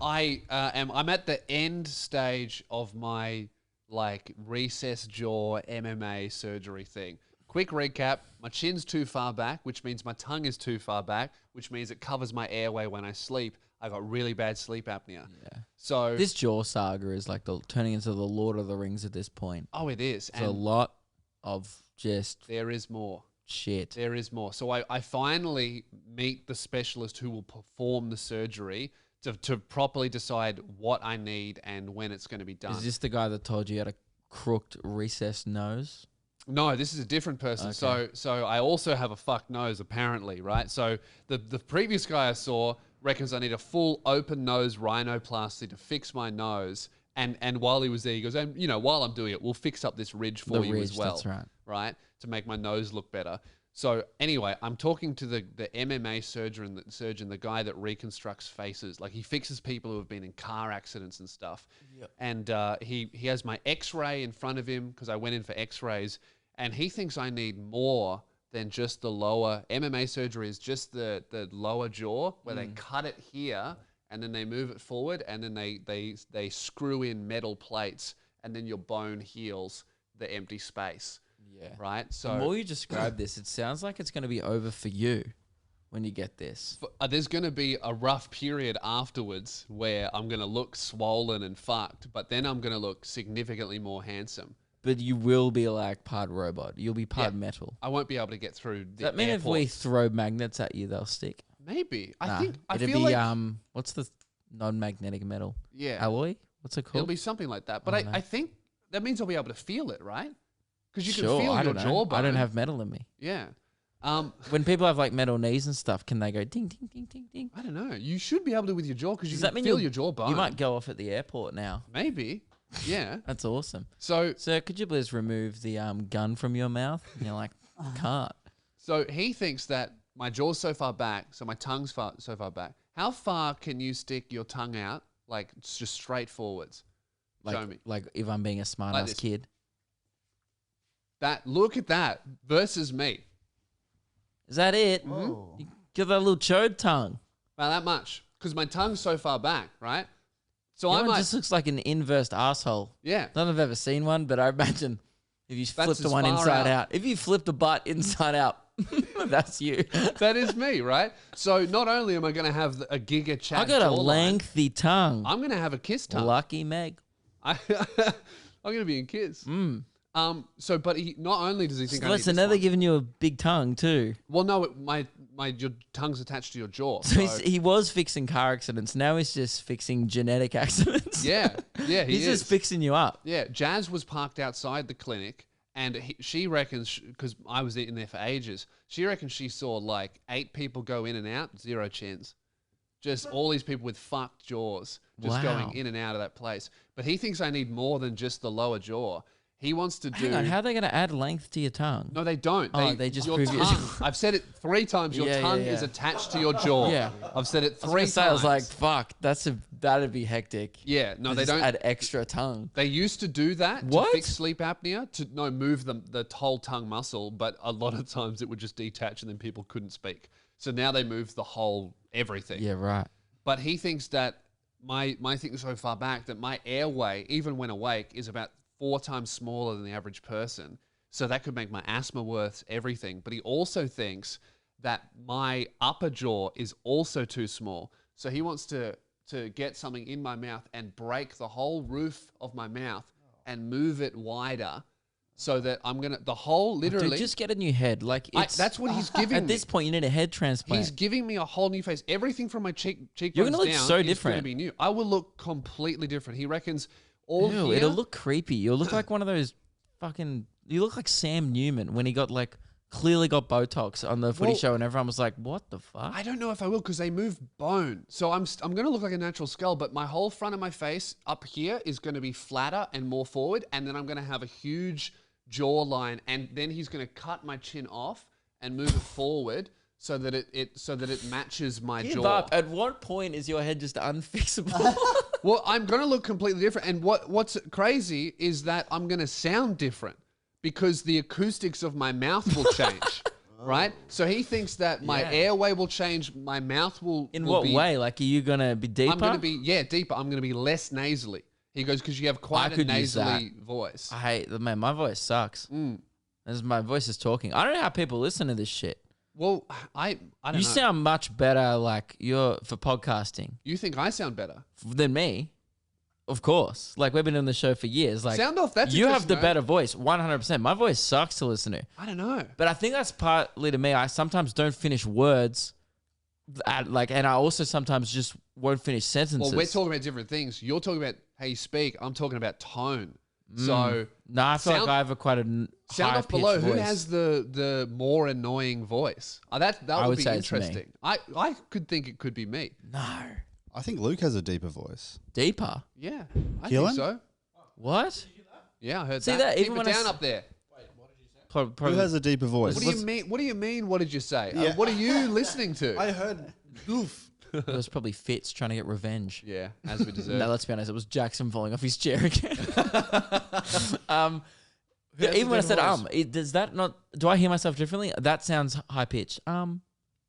I'm at the end stage of my like recess jaw MMA surgery thing. Quick recap: my chin's too far back, which means my tongue is too far back, which means it covers my airway when I sleep. I got really bad sleep apnea. Yeah. So This Jaw saga is like turning into the Lord of the Rings at this point. oh, it is, It's a and lot of just there is more. shit. There is more. So I finally meet the specialist who will perform the surgery to properly decide what I need and when it's going to be done. Is this the guy that told you had a crooked recessed nose? No, this is a different person. Okay. So I also have a fucked nose apparently, right? So the previous guy I saw reckons I need a full open nose rhinoplasty to fix my nose, And while he was there, he goes, and while I'm doing it, we'll fix up this ridge for The you as ridge, well. that's right. Right? To make my nose look better. So anyway, I'm talking to the MMA surgeon, the guy that reconstructs faces. Like, he fixes people who have been in car accidents and stuff. Yep. And he has my X-ray in front of him because I went in for X-rays, and he thinks I need more than just the lower. MMA surgery is just the lower jaw where they cut it here and then they move it forward, and then they screw in metal plates, and then your bone heals the empty space. Yeah. Right. The So more you describe this, it sounds like it's going to be over for you when you get this. there's going to be a rough period afterwards where I'm going to look swollen and fucked, but then I'm going to look significantly more handsome. But you will be like part robot. You'll be part Yeah. metal. I won't be able to get through the Does that mean if we airports. throw magnets at you, they'll stick? Maybe. Nah, I it'd feel be like what's the non-magnetic metal? yeah, Alloy? What's it called? it'll be something like that. But I don't know. I think that means I'll be able to feel it, right? Because you Sure, can feel I your don't know. jawbone. I don't have metal in me. Yeah. When people have like metal knees and stuff, can they go ding ding ding ding ding? I don't know. You should be able to with your jaw because you Does can that mean feel you'll- your jawbone. You might go off at the airport now. Maybe. Yeah. That's awesome. So Sir, could you please remove the gun from your mouth? And you're like, can't. So he thinks that my jaw's so far back, so my tongue's so far back. How far can you stick your tongue out, like just straight forwards? Show me. Like if I'm being a smart Like ass this. kid. Look at that versus me. Is that it? You got that little chode tongue. About that much, because my tongue's so far back, right? So Your I one might, just looks like an inversed asshole. yeah. I don't know if I've ever seen one, but I imagine if you flipped as one far inside out. out. If you flipped a butt inside out, that's you. That is me, right? So not only am I going to have a giga chat, I got a jawline, lengthy tongue. I'm going to have a kiss tongue. Lucky Meg. I'm going to be in kiss. So, but he not only does he think I need Listen, this now they're one- giving you a big tongue too. Well, no, your tongue's attached to your jaw. So he was fixing car accidents. Now he's just fixing genetic accidents. yeah, he he's is. just fixing you up. Yeah, Jazz was parked outside the clinic, and she reckons, because I was in there for ages, she reckons she saw like 8 people go in and out, 0 chins. Just all these people with fucked jaws just Wow. going in and out of that place. But he thinks I need more than just the lower jaw. He wants to do. Hang on, how are they going to add length to your tongue? No, they don't. Oh, they just your prove your- tongue. I've said it 3 times. Your Yeah, yeah, tongue yeah. is attached to your jaw. Yeah. I've said it 3 I was times. gonna say, I was like, fuck, that'd be hectic. yeah, no, To they just don't. add extra tongue. They used to do that What? to fix sleep apnea, to move the whole tongue muscle, but a lot of times it would just detach and then people couldn't speak. So now they move the whole everything. Yeah, right. But he thinks that my thing is so far back that my airway, even when awake, is about 4 times smaller than the average person. So that could make my asthma worse, everything. But he also thinks that my upper jaw is also too small. So he wants to get something in my mouth and break the whole roof of my mouth and move it wider so that I'm going to, the whole literally. Dude, just get a new head. Like That's what he's giving At me. this point, you need a head transplant. He's giving me a whole new face. Everything from my cheekbones You're gonna look down so is different. going to be new. I will look completely different. He reckons all Ew, here. it'll look creepy. You'll look like one of those fucking. You look like Sam Newman when he got like clearly got Botox on the footy Well, show, and everyone was like, "What the fuck?" I don't know if I will because they move bone. So I'm going to look like a natural skull, but my whole front of my face up here is going to be flatter and more forward, and then I'm going to have a huge jawline, and then he's going to cut my chin off and move it forward so that it matches my Give jaw. up. At what point is your head just unfixable? Well, I'm going to look completely different. And what's crazy is that I'm going to sound different because the acoustics of my mouth will change, right? So he thinks that my airway will change, my mouth will In will what be, way? Like, are you gonna be deeper? I'm going to be, deeper. I'm going to be less nasally. He goes, because you have quite a could use nasally voice. I hate man. My voice sucks. As my voice is talking. I don't know how people listen to this shit. Well, I don't know. You sound much better, like you're for podcasting You think I sound better? than me. Of course. Like we've been on the show for years. Like Sound off, that's you have interesting, the though. better voice, 100%. My voice sucks to listen to. I don't know. But I think that's partly to me. I sometimes don't finish words, and I also sometimes just won't finish sentences. Well, we're talking about different things. You're talking about how you speak. I'm talking about tone. So No, I feel like sound- I have quite a sound off high-pitched below. Who voice. has the more annoying voice? That I would would be say it's me. interesting. I could think it could be me. No. I think Luke has a deeper voice. Deeper. Yeah, I Keelan? think so. What? Yeah, I heard See that. that? Keep Even it when I down s- up there. Who has a deeper voice? What do you mean? What do you mean? What did you say? Yeah. What are you listening to? I heard goof. It was probably Fitz trying to get revenge. Yeah, as we deserve. No, let's be honest. It was Jackson falling off his chair again. Who has Even when I the said deeper voice? does that not? Do I hear myself differently? That sounds high pitched.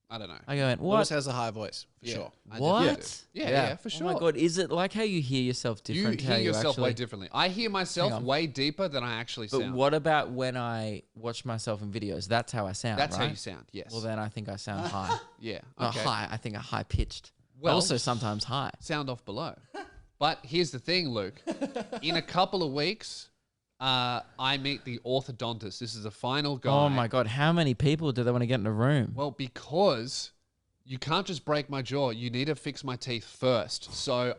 I don't know. I go, Lewis what? has a high voice for Yeah. sure. I What? definitely do. Yeah, for sure. Oh my god, is it like how you hear yourself You different? to hear how you yourself actually, way differently. I hear myself Hang on. way deeper than I actually But sound. what about when I watch myself in videos? That's how I sound. That's right? how you sound. Yes. Well, then I think I sound high. yeah. Not Okay. high. I think a high pitched. Well- Also sometimes high. Sound off below. But here's the thing, Luke. In a couple of weeks, I meet the orthodontist. This is the final guy. Oh my god, how many people do they want to get in a room? Well, because you can't just break my jaw. You need to fix my teeth first. So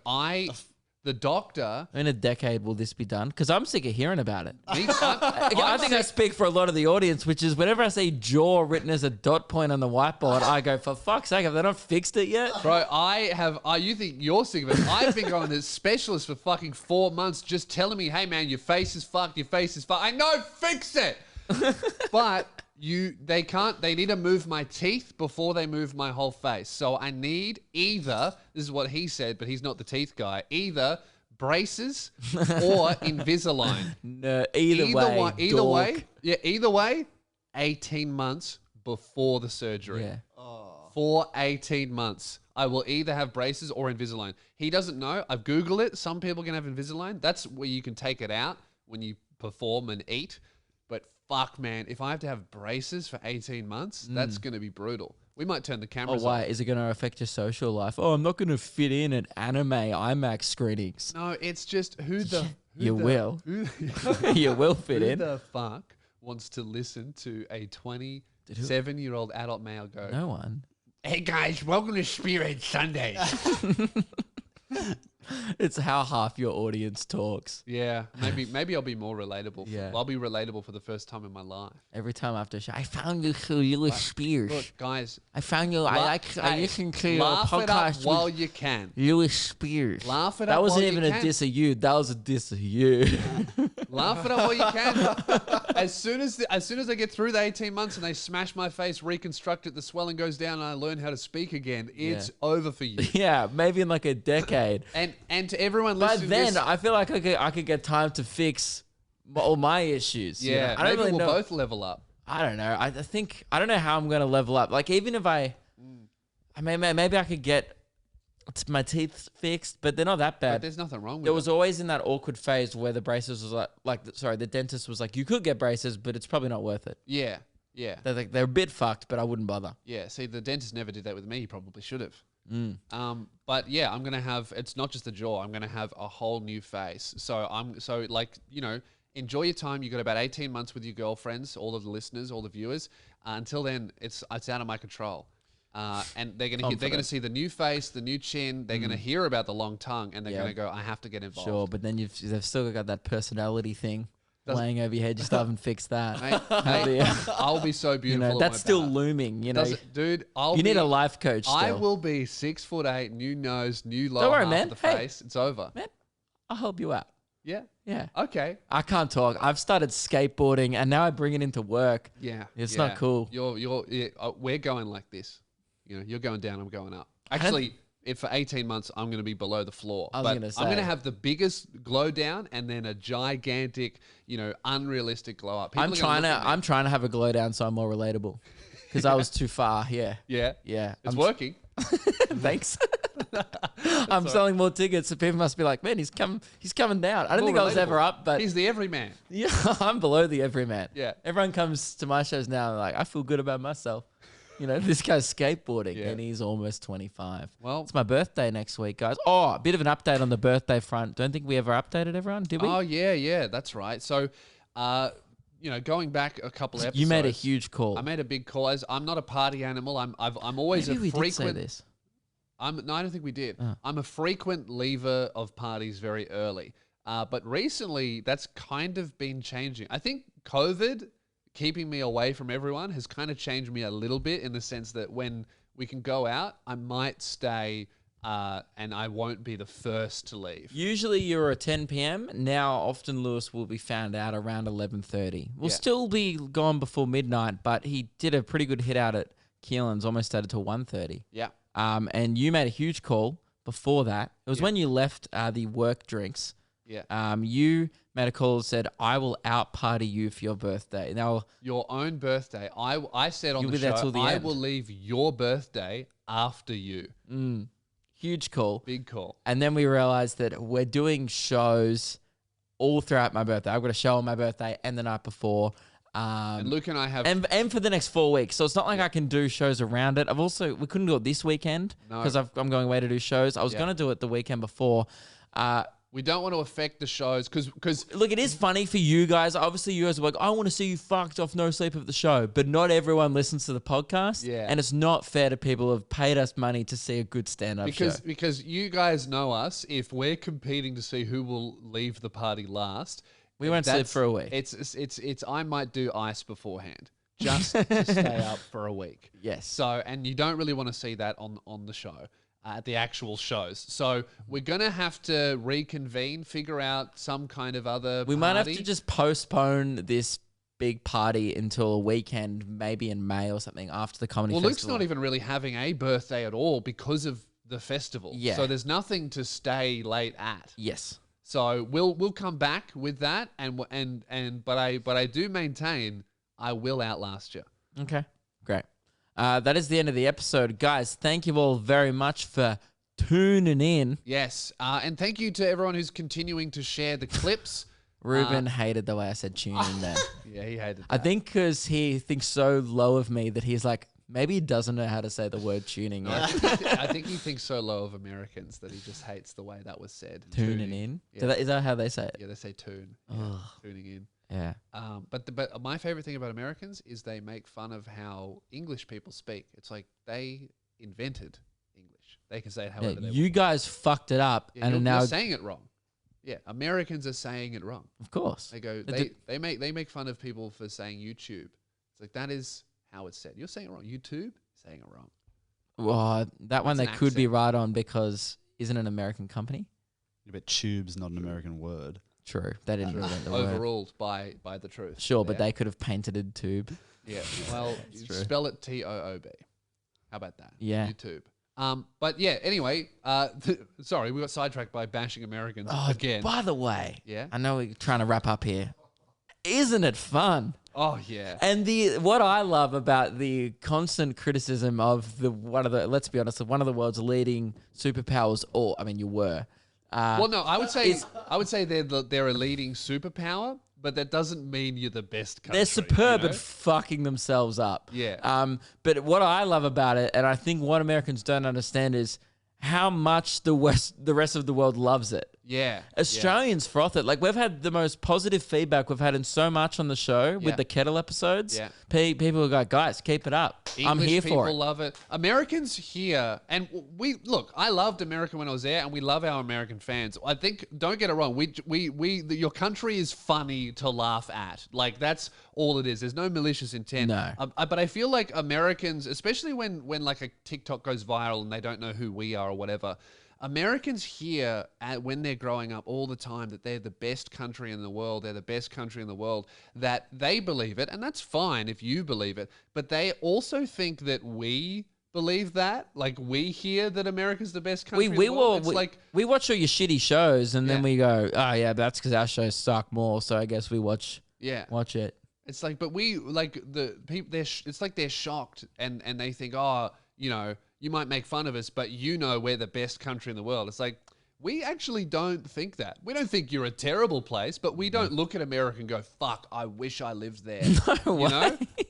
the doctor. In a decade, will this be done? Because I'm sick of hearing about it. Me, I think I speak for a lot of the audience, which is whenever I see jaw written as a dot point on the whiteboard, I go, for fuck's sake, have they not fixed it yet? Bro, you think you're sick of it. I've been going to specialists for fucking 4 months just telling me, hey man, your face is fucked, your face is fucked. I know, fix it. But they need to move my teeth before they move my whole face. So I need either, this is what he said, but he's not the teeth guy, either braces or Invisalign. No, either way, 18 months before the surgery. Yeah. For 18 months. I will either have braces or Invisalign. He doesn't know. I've Googled it. Some people can have Invisalign. That's where you can take it out when you perform and eat. But fuck, man, if I have to have braces for 18 months, that's going to be brutal. We might turn the Oh, cameras why? off. Is it going to affect your social life? Oh, I'm not going to fit in at anime IMAX screenings. No, it's just who the... You will. Who, You will fit who in. the fuck wants to listen to a 27-year-old adult male go, No one. hey guys, welcome to Spearhead Sunday. It's how half your audience talks. Yeah, maybe I'll be more relatable. Yeah. I'll be relatable for the first time in my life. Every time after a show, I found you through Lewis Spears. Look, guys, I found you. I listened to your laugh it up podcast while with you can. Lewis Spears. Laugh it That up wasn't while you even a can. diss of you. That was a diss of you. Laugh it up while you can. As soon as I get through the 18 months and they smash my face, reconstruct it, the swelling goes down, and I learn how to speak again, it's over for you. Yeah, maybe in like a decade. And to everyone But listening, then to this, I feel like I could get time to fix all my issues. you know? yeah, I don't maybe really we'll know. both level up. I don't know. I think I don't know how I'm gonna level up. Like even if I mean, maybe I could get my teeth fixed, but they're not that But bad. there's nothing wrong with There it. was always in that awkward phase where the braces was the dentist was like, you could get braces, but it's probably not worth it. Yeah. They're a bit fucked, but I wouldn't bother. Yeah, see, the dentist never did that with me. He probably should have. But yeah, I'm gonna have. It's not just the jaw. I'm gonna have a whole new face. So enjoy your time. You got about 18 months with your girlfriends, all of the listeners, all the viewers. Until then, it's out of my control. And they're gonna see the new face, the new chin. They're gonna hear about the long tongue, and they're Yeah. gonna go, I have to get involved. Sure, but then they've still got that personality thing laying over your head. You still haven't fixed that. Mate, I'll be so You beautiful. know, at that's my still back. looming. You know, Dude, you need a life coach. Still. I will be 6'8", new nose, new lower Don't worry, half man. of the Hey. face. It's over. Man, I'll help you out. Yeah. Yeah. Okay. I can't talk. I've started skateboarding, and now I bring it into work. Yeah. It's yeah. not cool. We're going like this. You know, you're going down, I'm going up. Actually, for 18 months, I'm going to be below the floor. I was But gonna I'm going to say. have the biggest glow down and then a gigantic, unrealistic glow up. People I'm are gonna look at me. trying to have a glow down so I'm more relatable. Because I was too far. Yeah. Yeah. Yeah. It's I'm- working. Thanks. I'm selling more tickets, so people must be like, "Man, he's coming down." I don't More think I was relatable. ever up, but He's the everyman. yeah, I'm below the everyman. Yeah. Everyone comes to my shows now and like, I feel good about myself. You know, this guy's skateboarding Yeah. and he's almost 25. Well- it's my birthday next week, guys. Oh, a bit of an update on the birthday front. Don't think we ever updated everyone, did we? Oh, yeah, that's right. So, going back a couple episodes. You made a huge call. I made a big call. As I'm not a party animal. I'm always Maybe a we frequent. did say this. No, I don't think we did. Oh. I'm a frequent leaver of parties very early. But recently, that's kind of been changing. I think COVID keeping me away from everyone has kind of changed me a little bit in the sense that when we can go out, I might stay and I won't be the first to leave. Usually you're at 10 p.m. Now, often Lewis will be found out around 11:30. We'll Yeah. still be gone before midnight, but he did a pretty good hit out at Keelan's, almost stayed till 1:30. Yeah. And you made a huge call before that. It was when you left the work drinks. Yeah. You made a call that said, I will out party you for your birthday. Now, Your own birthday. I said on You'll the be there show, till the I end. will leave your birthday after you. huge call. Big call. And then we realized that we're doing shows all throughout my birthday. I've got a show on my birthday and the night before. And Luke and I have And for the next 4 weeks. So it's not like I can do shows around it. We couldn't do it this weekend No. because I'm going away to do shows. I was Yeah. going to do it the weekend before. we don't want to affect the shows because Look, it is funny for you guys. Obviously, you guys are like, I want to see you fucked off no sleep of the show. But not everyone listens to the podcast. Yeah. And it's not fair to people who have paid us money to see a good stand-up show. because you guys know us. If we're competing to see who will leave the party last, We won't sleep that's- for a week. It's I might do ice beforehand just to stay up for a week. Yes. So and you don't really want to see that on the show. At the actual shows. So we're going to have to reconvene, figure out some kind of other We might have party. to just postpone this big party until a weekend, maybe in May or something after the comedy Well, festival. Luke's not even really having a birthday at all because of the festival. Yeah. So there's nothing to stay late at. Yes. So we'll come back with that but I do maintain I will outlast you. Okay. Great. That is the end of the episode. Guys, thank you all very much for tuning in. Yes. And thank you to everyone who's continuing to share the clips. Ruben hated the way I said tune in there. Yeah, he hated that. I think because he thinks so low of me that he's like, maybe he doesn't know how to say the word tuning in. I think he thinks so low of Americans that he just hates the way that was said. Tuning in. Yeah. Is that how they say it? Yeah, they say tune. Yeah, tuning in. Yeah. But my favorite thing about Americans is they make fun of how English people speak. It's like they invented English. They can say it however they You want. guys fucked it up Yeah, and you're, are now, you're saying it wrong. Yeah, Americans are saying it wrong. of course. They go they make fun of people for saying YouTube. It's like that is how it's said. You're saying it wrong. YouTube, saying it wrong. Well, that one That's they an could be accent. right on because isn't it an American company? But tube's not an American word. True. They didn't invent the word. Overruled by the truth. Sure, but there. they could have painted a tube. Yeah. Well, true. spell it TOOB. How about that? Yeah. YouTube. But yeah. Anyway, sorry, we got sidetracked by bashing Americans again. By the way, Yeah? I know we're trying to wrap up here. Isn't it fun? Oh yeah. And what I love about the constant criticism of let's be honest, one of the world's leading superpowers, or I mean, you were. Well, no, I would say they're a leading superpower, but that doesn't mean you're the best country. They're superb you know? at fucking themselves up. Yeah. But what I love about it, and I think what Americans don't understand, is how much the rest of the world loves it. Yeah. Australians froth it. Like, we've had the most positive feedback we've had in so much on the show Yeah. with the kettle episodes. Yeah. People are like, guys, keep it up. I'm English here people for it. love it. Americans here, and I loved America when I was there, and we love our American fans. I think, don't get it wrong, your country is funny to laugh at. Like, that's all it is. There's no malicious intent. No. But I feel like Americans, especially when like a TikTok goes viral and they don't know who we are or whatever, Americans hear when they're growing up all the time that they're the best country in the world. They're the best country in the world. That they believe it, and that's fine if you believe it. But they also think that we believe that. Like, we hear that America's the best country in the world. We watch all your shitty shows, and then Yeah. we go, oh yeah, that's because our shows suck more. So I guess we watch it. It's like, but we like the people. It's like they're shocked and they think, oh, you might make fun of us, but we're the best country in the world. It's like, we actually don't think that. We don't think you're a terrible place, but we don't look at America and go, fuck, I wish I lived there.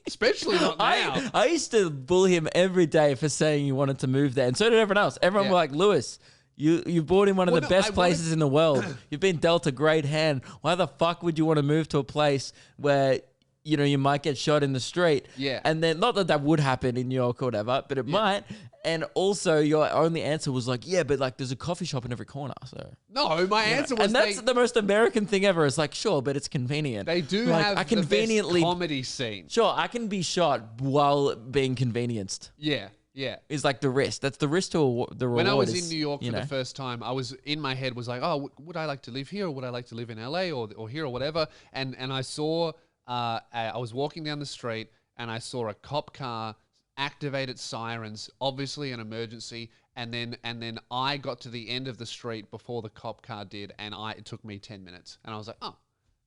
Especially not now. I used to bully him every day for saying you wanted to move there, and so did everyone else. Everyone Yeah. was like, Lewis, you brought in one of Well, the no, best I wanted- places in the world. You've been dealt a great hand. Why the fuck would you want to move to a place where you might get shot in the street? Yeah. And then, not that would happen in New York or whatever, but it might. And also, your only answer was like, yeah, but like there's a coffee shop in every corner. So, No, my answer was and that's the most American thing ever. It's like, sure, but it's convenient. they do Like, have I the conveniently best comedy scene. Sure, I can be shot while being convenienced. Yeah. Yeah. is like the risk. That's the risk to the reward. When I was is, in New York you for know. the first time, I was in my head was like, oh, would I like to live here or would I like to live in LA or here or whatever? And I saw, I was walking down the street and I saw a cop car activate its sirens, obviously an emergency. And then I got to the end of the street before the cop car did, and it took me 10 minutes. And I was like, oh,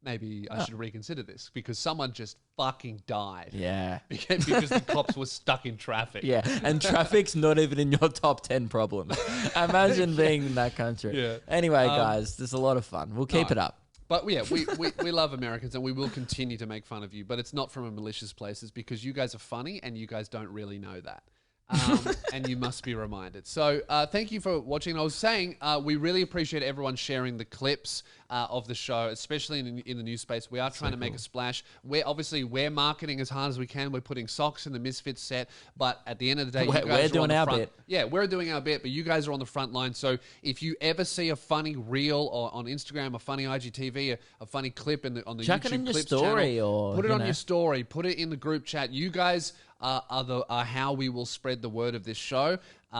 maybe I should reconsider this because someone just fucking died. Yeah. Because the cops were stuck in traffic. Yeah, and traffic's not even in your top 10 problems. Imagine being in that country. Yeah. Anyway, guys, there's a lot of fun. We'll keep it up. But yeah, we love Americans and we will continue to make fun of you, but it's not from a malicious place. It's because you guys are funny and you guys don't really know that. And you must be reminded. So thank you for watching. I was saying we really appreciate everyone sharing the clips of the show, especially in the news space. We are trying to make a splash. We're marketing as hard as we can. We're putting socks in the Misfits set, but at the end of the day, you guys We're are doing on the our front. bit. Yeah, we're doing our bit, but you guys are on the front line. So if you ever see a funny reel or on Instagram, a funny IGTV, a funny clip on the Chuck it YouTube in your clips story channel, or, put it you on know. your story, put it in the group chat. You guys are how we will spread the word of this show. We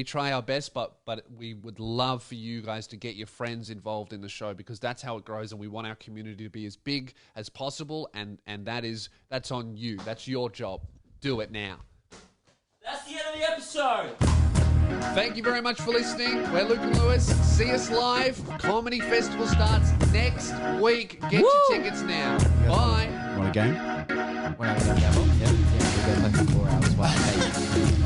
try our best, but we would love for you guys to get your friends involved in the show because that's how it grows, and we want our community to be as big as possible. And that's on you. That's your job. Do it now. That's the end of the episode. Thank you very much for listening. We're Luke and Lewis. See us live. Comedy Festival starts next week. Get your tickets now. Bye. Want a game? We're not going to gamble. Yeah, we're going to play for 4 hours. Wow. Hey.